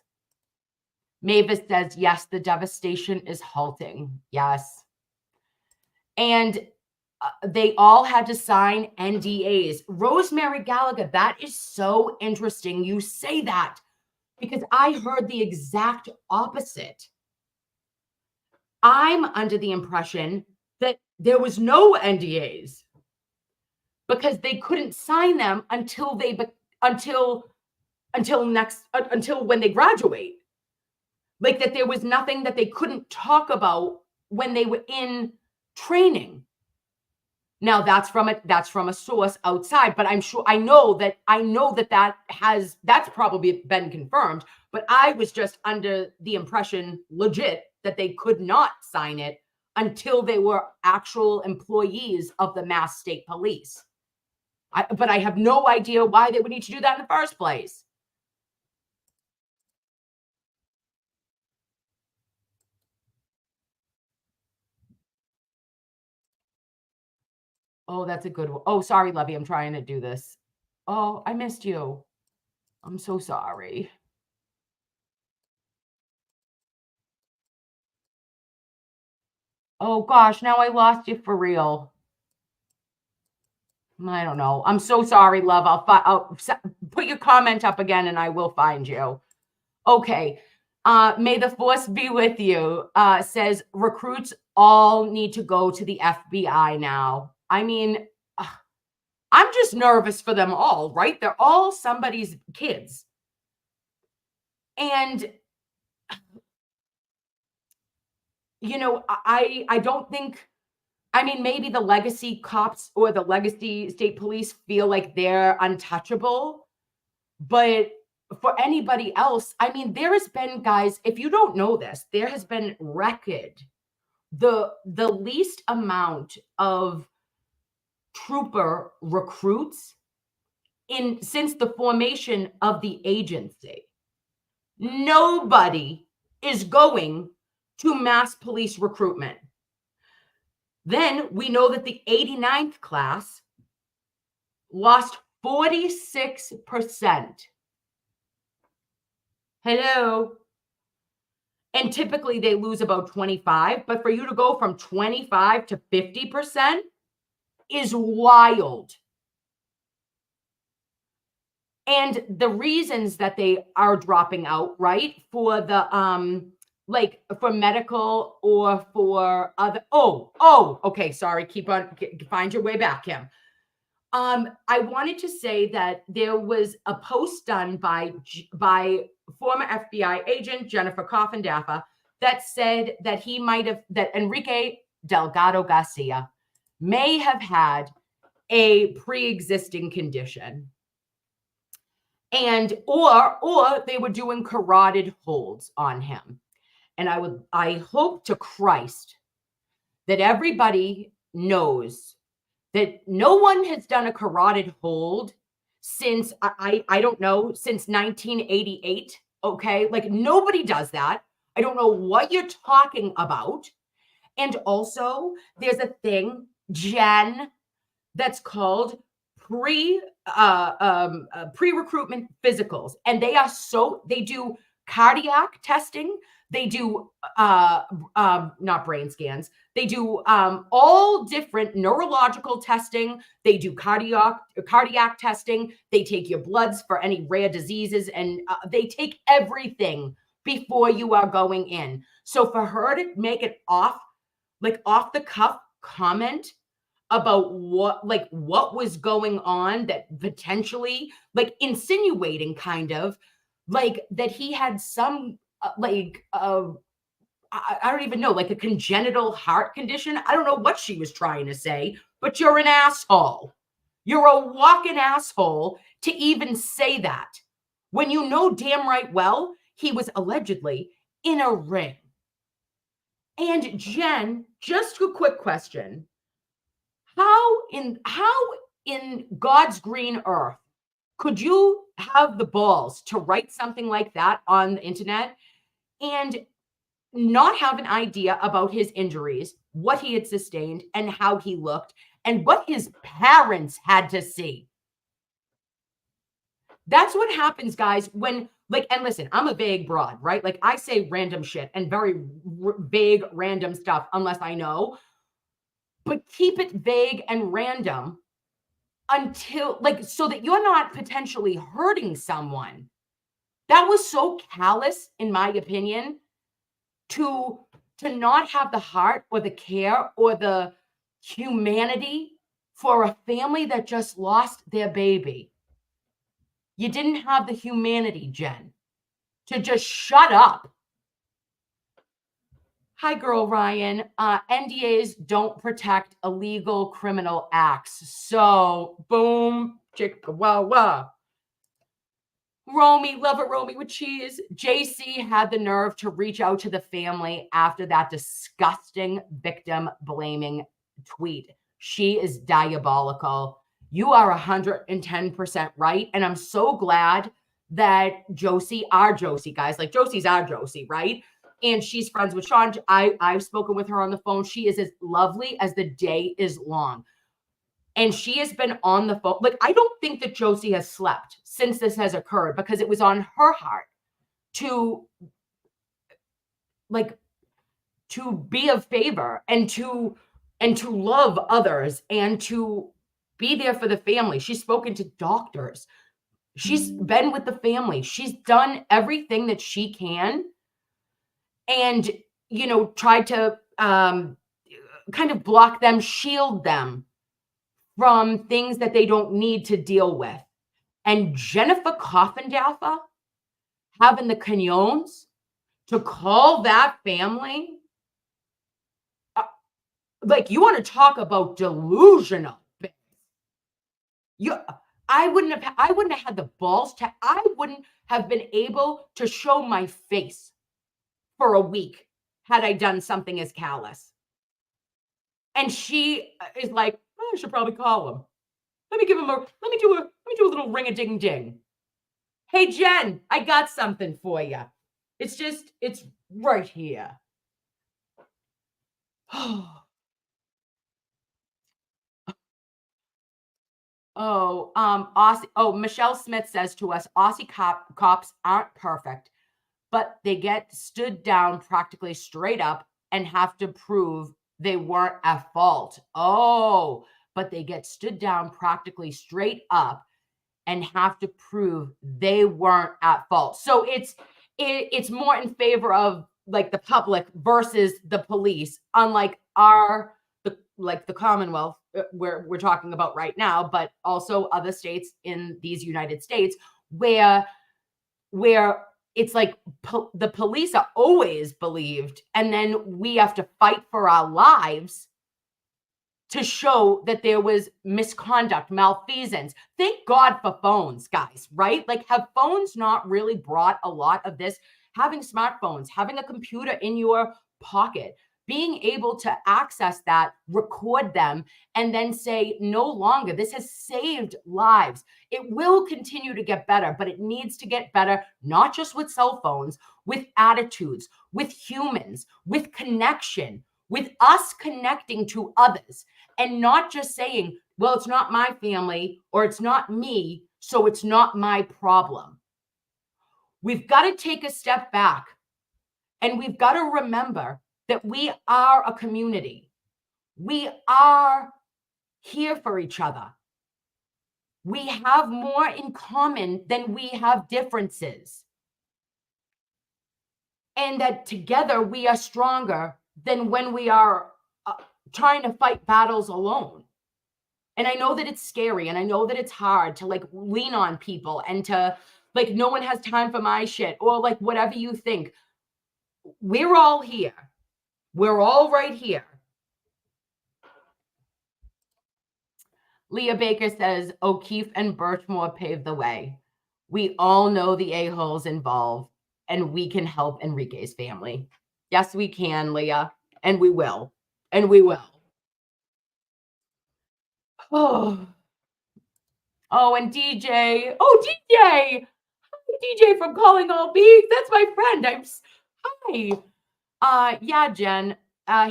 Mavis says, yes, the devastation is halting. Yes. And they all had to sign NDAs. Rosemary Gallagher, that is so interesting. You say that because I heard the exact opposite. I'm under the impression that there was no NDAs because they couldn't sign them until when they graduate. Like that there was nothing that they couldn't talk about when they were in training. Now that's from a source outside, but I know that's probably been confirmed, but I was just under the impression legit that they could not sign it until they were actual employees of the Mass State Police. But I have no idea why they would need to do that in the first place. Oh, that's a good one. Oh, sorry, Lovey. I'm trying to do this. Oh, I missed you. I'm so sorry. Oh, gosh. Now I lost you for real. I don't know. I'm so sorry, love. I'll put your comment up again and I will find you. Okay. May the force be with you. Says recruits all need to go to the FBI now. I mean, I'm just nervous for them all, right? They're all somebody's kids. And, you know, I don't think, I mean, maybe the legacy cops or the legacy state police feel like they're untouchable, but for anybody else, I mean, there has been, guys, if you don't know this, there has been record the least amount of trooper recruits since the formation of the agency. Nobody is going to mass police recruitment. Then we know that the 89th class lost 46%. Hello. And typically they lose about 25, but for you to go from 25 to 50% is wild. And the reasons that they are dropping out, right? For the like for medical or for other okay, sorry, find your way back, Kim. I wanted to say that there was a post done by former FBI agent Jennifer Coffindaffer that said that that Enrique Delgado-Garcia may have had a pre-existing condition, and or they were doing carotid holds on him. And I hope to Christ that everybody knows that no one has done a carotid hold since, I don't know, since 1988, okay? Like, nobody does that. I don't know what you're talking about. And also, there's a thing, Jen, that's called pre-recruitment physicals. And they do cardiac testing. They do not brain scans. They do all different neurological testing. They do cardiac testing. They take your bloods for any rare diseases, and they take everything before you are going in. So for her to make it off the cuff comment about what was going on, that potentially insinuating kind of that he had some I don't even know, a congenital heart condition. I don't know what she was trying to say, but you're an asshole. You're a walking asshole to even say that when you know damn right well he was allegedly in a ring. And Jen, just a quick question. How in God's green earth could you have the balls to write something like that on the internet and not have an idea about his injuries, what he had sustained, and how he looked, and what his parents had to see? That's what happens, guys, when and listen, I'm a vague broad, right? I say random shit and very vague, random stuff unless I know, but keep it vague and random until so that you're not potentially hurting someone. That was so callous, in my opinion, to not have the heart or the care or the humanity for a family that just lost their baby. You didn't have the humanity, Jen, to just shut up. Hi, girl, Ryan. NDAs don't protect illegal criminal acts. So, boom, chicka wah wah. Romy, love it, Romy with cheese. JC had the nerve to reach out to the family after that disgusting victim blaming tweet. She is diabolical. You are 110% right. And I'm so glad that Josie, our Josie, guys, Josie's our Josie, right? And she's friends with Sean. I've spoken with her on the phone. She is as lovely as the day is long. And she has been on the phone. I don't think that Josie has slept since this has occurred, because it was on her heart to be of favor and to love others and to be there for the family. She's spoken to doctors. She's been with the family. She's done everything that she can and, tried to kind of block them, shield them from things that they don't need to deal with. And Jennifer Coffendalfer having the canyons to call that family, you want to talk about delusional. I wouldn't have had the balls I wouldn't have been able to show my face for a week had I done something as callous. And she is like, I should probably call him. Let me do a little ring-a-ding-ding. Hey, Jen, I got something for you. It's right here. Michelle Smith says to us, Aussie cops aren't perfect, but they get stood down practically straight up and have to prove they weren't at fault. Oh, but they get stood down practically straight up and have to prove they weren't at fault. So it's more in favor of the public versus the police, unlike the Commonwealth where we're talking about right now, but also other states in these United States where it's the police are always believed, and then we have to fight for our lives to show that there was misconduct, malfeasance. Thank God for phones, guys, right? Have phones not really brought a lot of this? Having smartphones, having a computer in your pocket, being able to access that, record them, and then say, no longer, this has saved lives. It will continue to get better, but it needs to get better, not just with cell phones, with attitudes, with humans, with connection, with us connecting to others, and not just saying, well, it's not my family or it's not me, so it's not my problem. we've got to take a step back, and we've got to remember that we are a community. We are here for each other. We have more in common than we have differences. And that together we are stronger than when we are trying to fight battles alone. And I know that it's scary, and I know that it's hard to like lean on people and to like, no one has time for my shit, or like whatever you think. We're all here. We're all right here. Leah Baker says, O'Keefe and Birchmore paved the way. We all know the a-holes involved, and we can help Enrique's family. Yes, we can, Leah, and we will. And we will. Oh, and DJ. Oh, DJ. DJ from Calling All Bees. That's my friend. Hi. Yeah, Jen.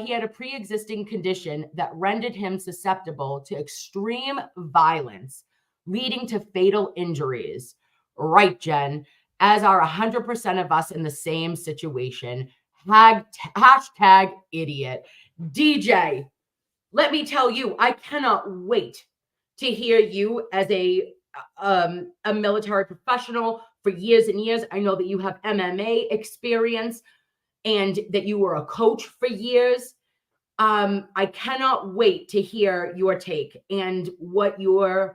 He had a pre-existing condition that rendered him susceptible to extreme violence, leading to fatal injuries. Right, Jen. As are 100% of us in the same situation. Hashtag idiot. DJ, let me tell you, I cannot wait to hear you as a military professional for years and years. I know that you have MMA experience and that you were a coach for years. I cannot wait to hear your take and what the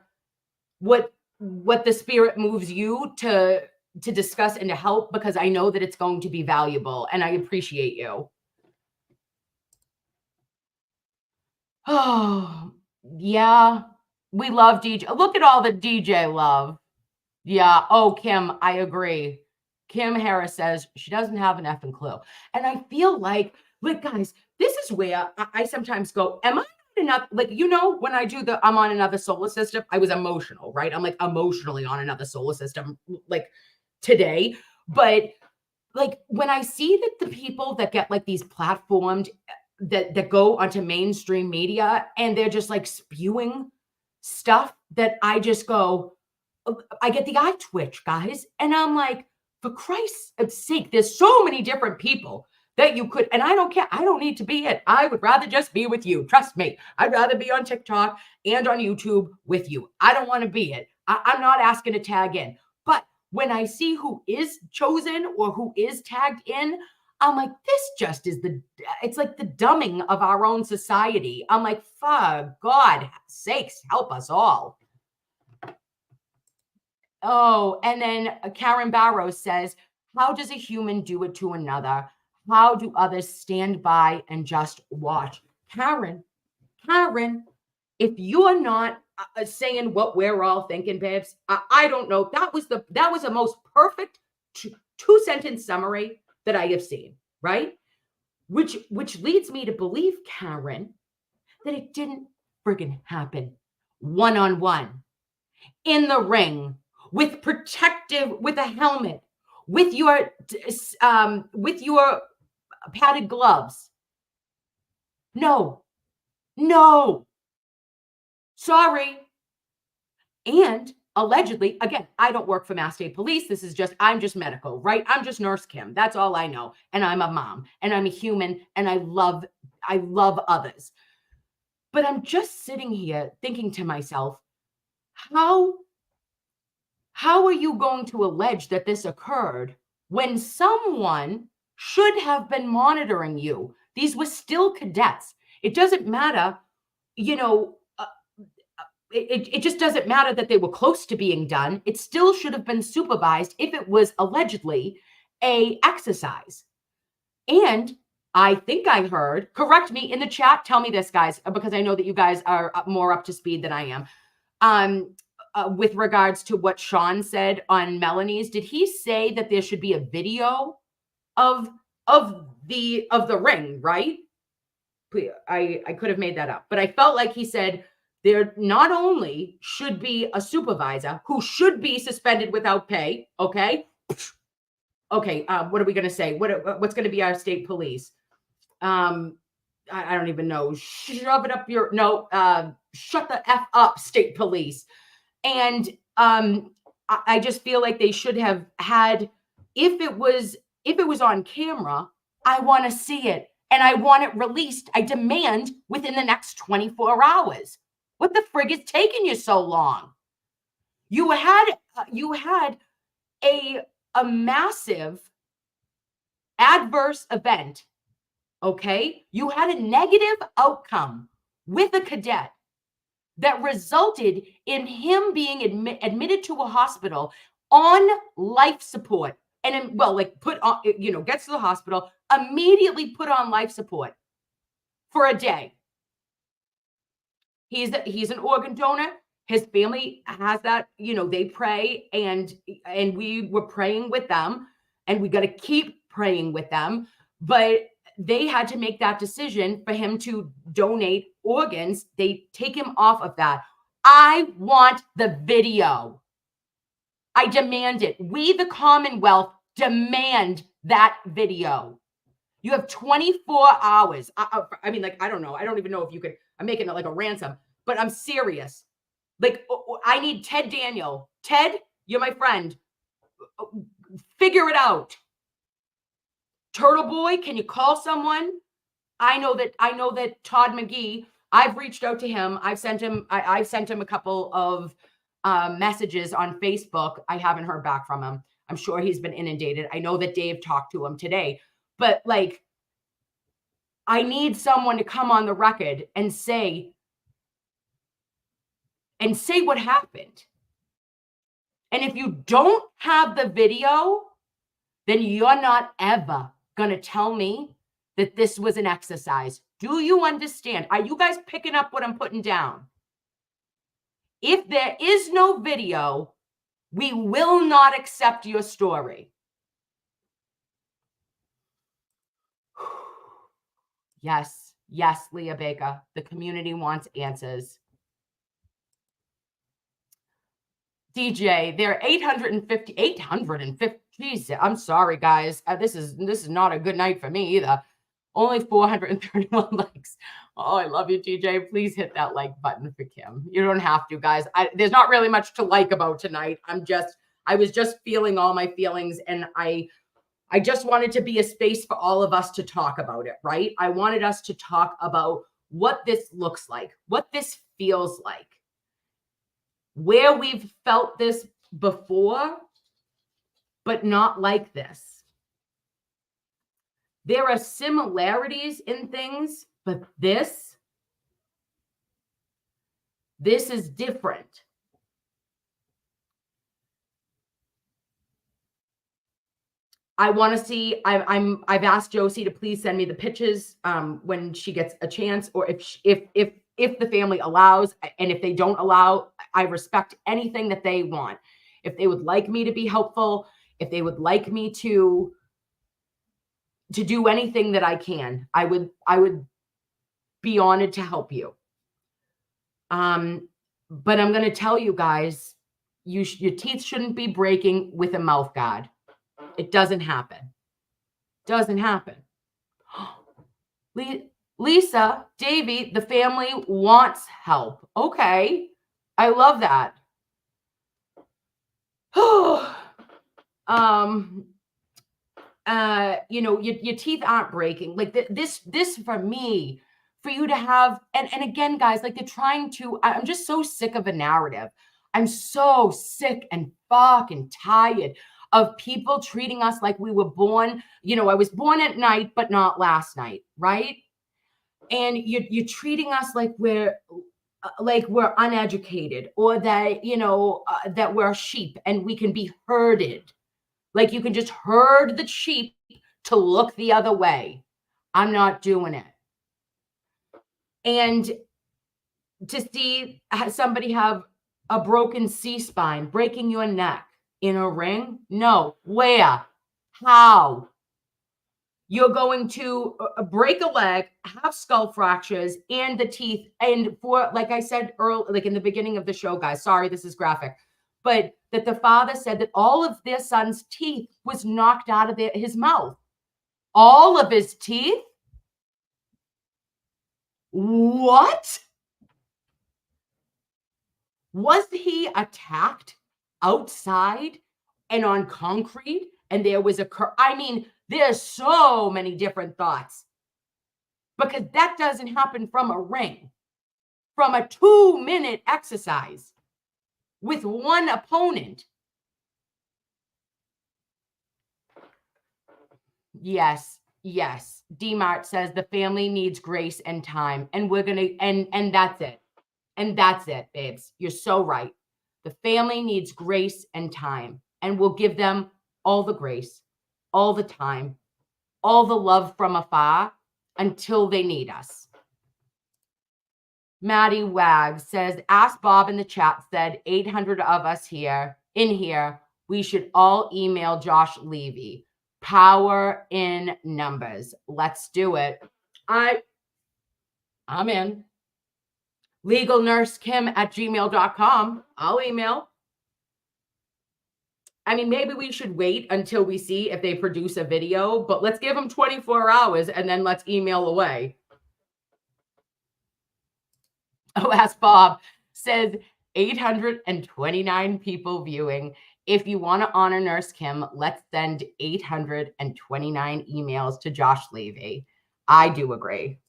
spirit moves you to discuss and to help, because I know that it's going to be valuable, and I appreciate you. Oh, yeah. We love DJ. Look at all the DJ love. Yeah. Oh, Kim, I agree. Kim Harris says she doesn't have an effing clue. And I feel like guys, this is where I sometimes go, am I not enough? Like, you know, when I do I'm on another solar system, I was emotional, right? I'm like emotionally on another solar system, like today. But like when I see that the people that get like these platformed that go onto mainstream media and they're just like spewing stuff that I just go, I get the eye twitch, guys. And I'm like, for Christ's sake, there's so many different people that you could, and I don't care. I don't need to be it. I would rather just be with you. Trust me. I'd rather be on TikTok and on YouTube with you. I don't want to be it. I'm not asking to tag in. But when I see who is chosen or who is tagged in, I'm like, this just is it's like the dumbing of our own society. I'm like, for God's sakes, help us all. Oh, and then Karen Barrows says, how does a human do it to another? How do others stand by and just watch? Karen, if you're not saying what we're all thinking, babes, I don't know. That was the most perfect two-sentence summary that I have seen, right? Which leads me to believe, Karen, that it didn't friggin' happen one-on-one in the ring with a helmet, with your padded gloves. No. Sorry. And allegedly, again, I don't work for Mass State Police. I'm just medical, right? I'm just Nurse Kim. That's all I know. And I'm a mom, and I'm a human, and I love others. But I'm just sitting here thinking to myself, how are you going to allege that this occurred when someone should have been monitoring you? These were still cadets. It doesn't matter, you know, it just doesn't matter that they were close to being done. It still should have been supervised if it was allegedly a exercise. And I think I heard, correct me in the chat, tell me this, guys, because I know that you guys are more up to speed than I am. With regards to what Sean said on Melanie's, did he say that there should be a video of the ring, right? I could have made that up, but I felt like he said there not only should be a supervisor who should be suspended without pay. Okay. Okay. What are we going to say? What's going to be our state police? I don't even know. Shove it up your, no, shut the F up, state police. And I just feel like they should have had if it was on camera, I want to see it and I want it released. I demand within the next 24 hours. What the frig is taking you so long? You had a massive adverse event. Okay, you had a negative outcome with a cadet that resulted in him being admitted to a hospital on life support. And like put on, gets to the hospital, immediately put on life support for a day. He's an organ donor. His family has that, they pray, and we were praying with them, and we got to keep praying with them. But they had to make that decision for him to donate organs. They take him off of that. I want the video. I demand it. We, the Commonwealth, demand that video. You have 24 hours. I mean, like, I don't know. I don't even know if you could, I'm making it like a ransom, but I'm serious. Like, I need Ted Daniel. Ted, you're my friend. Figure it out. Turtle Boy, can you call someone? I know that Todd McGee, I've reached out to him. I've sent him a couple of messages on Facebook. I haven't heard back from him. I'm sure he's been inundated. I know that Dave talked to him today, but like, I need someone to come on the record and say what happened. And if you don't have the video, then you're not ever going to tell me that this was an exercise. Do you understand? Are you guys picking up what I'm putting down? If there is no video, we will not accept your story. Yes, Leah Baker. The community wants answers. DJ, there are 850. Geez, I'm sorry, guys. This is not a good night for me either. Only 431 likes. Oh, I love you, DJ. Please hit that like button for Kim. You don't have to, guys. There's not really much to like about tonight. I was just feeling all my feelings, and I just wanted to be a space for all of us to talk about it, right? I wanted us to talk about what this looks like, what this feels like, where we've felt this before, but not like this. There are similarities in things, but this is different. I want to see. I've asked Josie to please send me the pictures when she gets a chance, or if the family allows, and if they don't allow, I respect anything that they want. If they would like me to be helpful, if they would like me to do anything that I can, I would be honored to help you. But I'm going to tell you guys, your teeth shouldn't be breaking with a mouth guard. It doesn't happen. Doesn't happen. Lisa, Davey, the family wants help. Okay. I love that. Your teeth aren't breaking. Like this for me, for you to have, and again, guys, like they're trying to, I'm just so sick of a narrative. I'm so sick and fucking tired of people treating us like we were born, I was born at night, but not last night, right? And you're treating us like we're uneducated, or that, that we're sheep and we can be herded. Like you can just herd the sheep to look the other way. I'm not doing it. And to see somebody have a broken C-spine, breaking your neck in a ring? No. Where? How? You're going to break a leg, have skull fractures, and the teeth. And for, like I said earlier, like in the beginning of the show, guys, sorry, this is graphic, but that the father said that all of their son's teeth was knocked out of his mouth. All of his teeth? What? Was he attacked outside and on concrete and there was I mean, there's so many different thoughts, because that doesn't happen from a ring, from a 2-minute exercise with one opponent. Yes. D-Mart says the family needs grace and time, and we're going to, and that's it. And that's it, babes. You're so right. The family needs grace and time, and we'll give them all the grace, all the time, all the love from afar until they need us. Maddie Wag says, ask Bob in the chat, said 800 of us in here, we should all email Josh Levy. Power in numbers. Let's do it. I'm in. legalnursekim@gmail.com. I'll email. I mean, maybe we should wait until we see if they produce a video, but let's give them 24 hours and then let's email away. Oh, ask Bob says 829 people viewing. If you want to honor Nurse Kim, let's send 829 emails to Josh Levy. I do agree.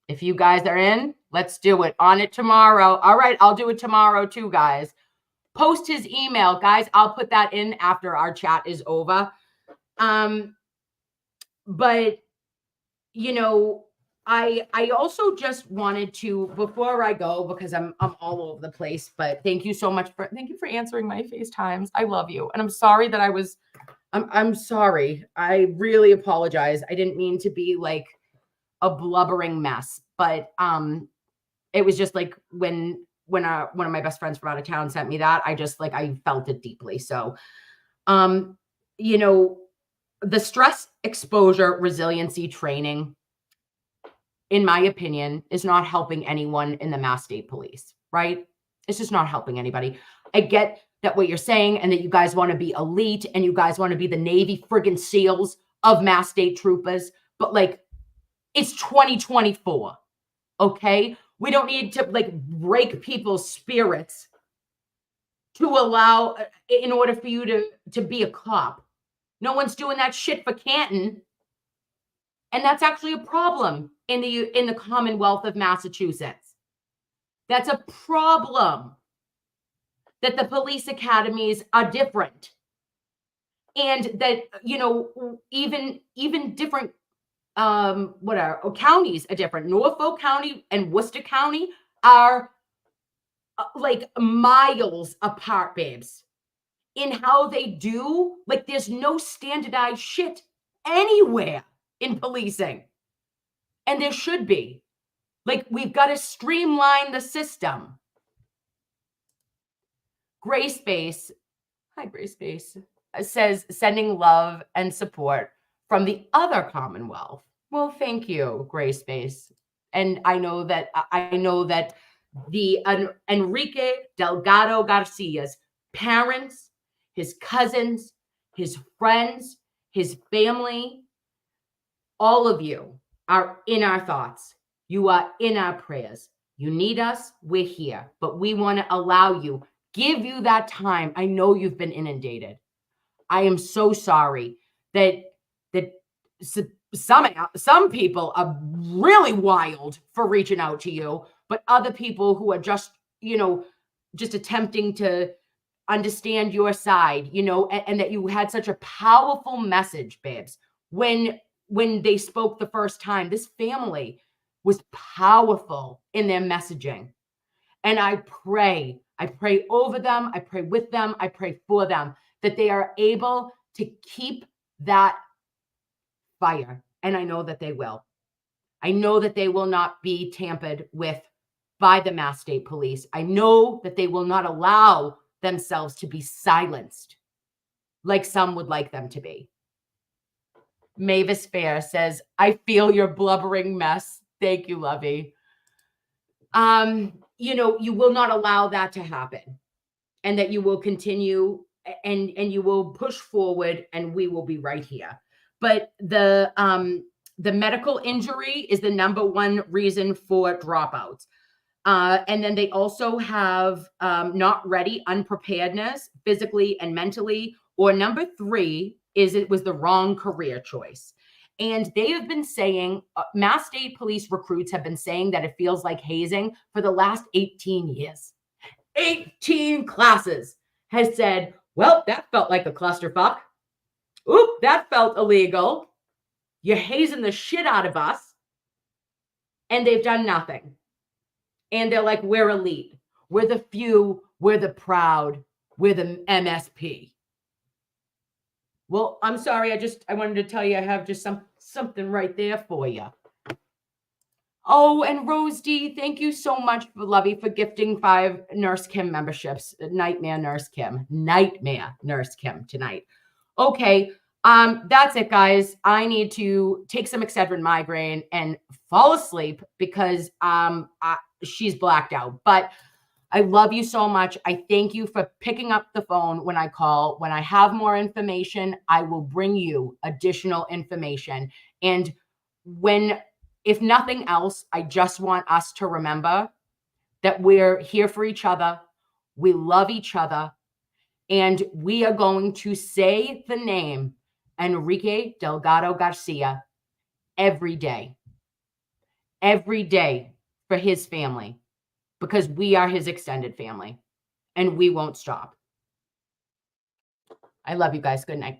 If you guys are in, let's do it. On it tomorrow. All right, I'll do it tomorrow too, guys. Post his email, guys. I'll put that in after our chat is over. But, you know, I also just wanted to, before I go, because I'm all over the place, but thank you so much thank you for answering my FaceTimes. I love you. And I'm sorry that I'm sorry. I really apologize. I didn't mean to be like a blubbering mess, but it was just like when one of my best friends from out of town sent me that, I felt it deeply. So, you know, the stress exposure resiliency training, in my opinion, is not helping anyone in the Mass State Police, right? It's just not helping anybody. I get that what you're saying, and that you guys want to be elite and you guys want to be the Navy friggin' SEALs of Mass State Troopers, but like, it's 2024, okay? We don't need to like break people's spirits to allow, in order for you to be a cop. No one's doing that shit for Canton. And that's actually a problem in the Commonwealth of Massachusetts. That's a problem that the police academies are different. And that, you know, even different counties are different. Norfolk County and Worcester County are like miles apart, babes, in how they do. Like, there's no standardized shit anywhere in policing. And there should be. Like, we've got to streamline the system. Grayspace, hi Grayspace, says sending love and support from the other Commonwealth. Well, thank you, Grayspace. And I know that the Enrique Delgado-Garcia's parents, his cousins, his friends, his family, all of you are in our thoughts. You are in our prayers. You need us, we're here. But we want to allow you, give you that time. I know you've been inundated. I am so sorry that some people are really wild for reaching out to you, but other people who are just, you know, just attempting to understand your side, you know, and that you had such a powerful message, babes. When they spoke the first time, this family was powerful in their messaging. And I pray over them, I pray with them, I pray for them, that they are able to keep that fire. And I know that they will. I know that they will not be tampered with by the Mass State Police. I know that they will not allow themselves to be silenced like some would like them to be. Mavis Fair says, I feel your blubbering mess. Thank you, Lovey. You know, you will not allow that to happen, and that you will continue and you will push forward, and we will be right here. But the medical injury is the #1 reason for dropouts. And then they also have not ready, unpreparedness, physically and mentally. Or #3 is it was the wrong career choice. And they have been saying, Mass State Police recruits have been saying that it feels like hazing for the last 18 years. 18 classes has said, well, that felt like a clusterfuck. Oop, that felt illegal. You're hazing the shit out of us. And they've done nothing. And they're like, we're elite. We're the few. We're the proud. We're the MSP. Well, I'm sorry. I wanted to tell you I have just something right there for you. Oh, and Rose D, thank you so much, Lovey, for gifting 5 Nurse Kim memberships. Nightmare Nurse Kim tonight. Okay, that's it, guys. I need to take some Excedrin migraine and fall asleep because she's blacked out. But I love you so much. I thank you for picking up the phone when I call. When I have more information, I will bring you additional information. And if nothing else, I just want us to remember that we're here for each other. We love each other. And we are going to say the name Enrique Delgado-Garcia every day for his family, because we are his extended family and we won't stop. I love you guys. Good night.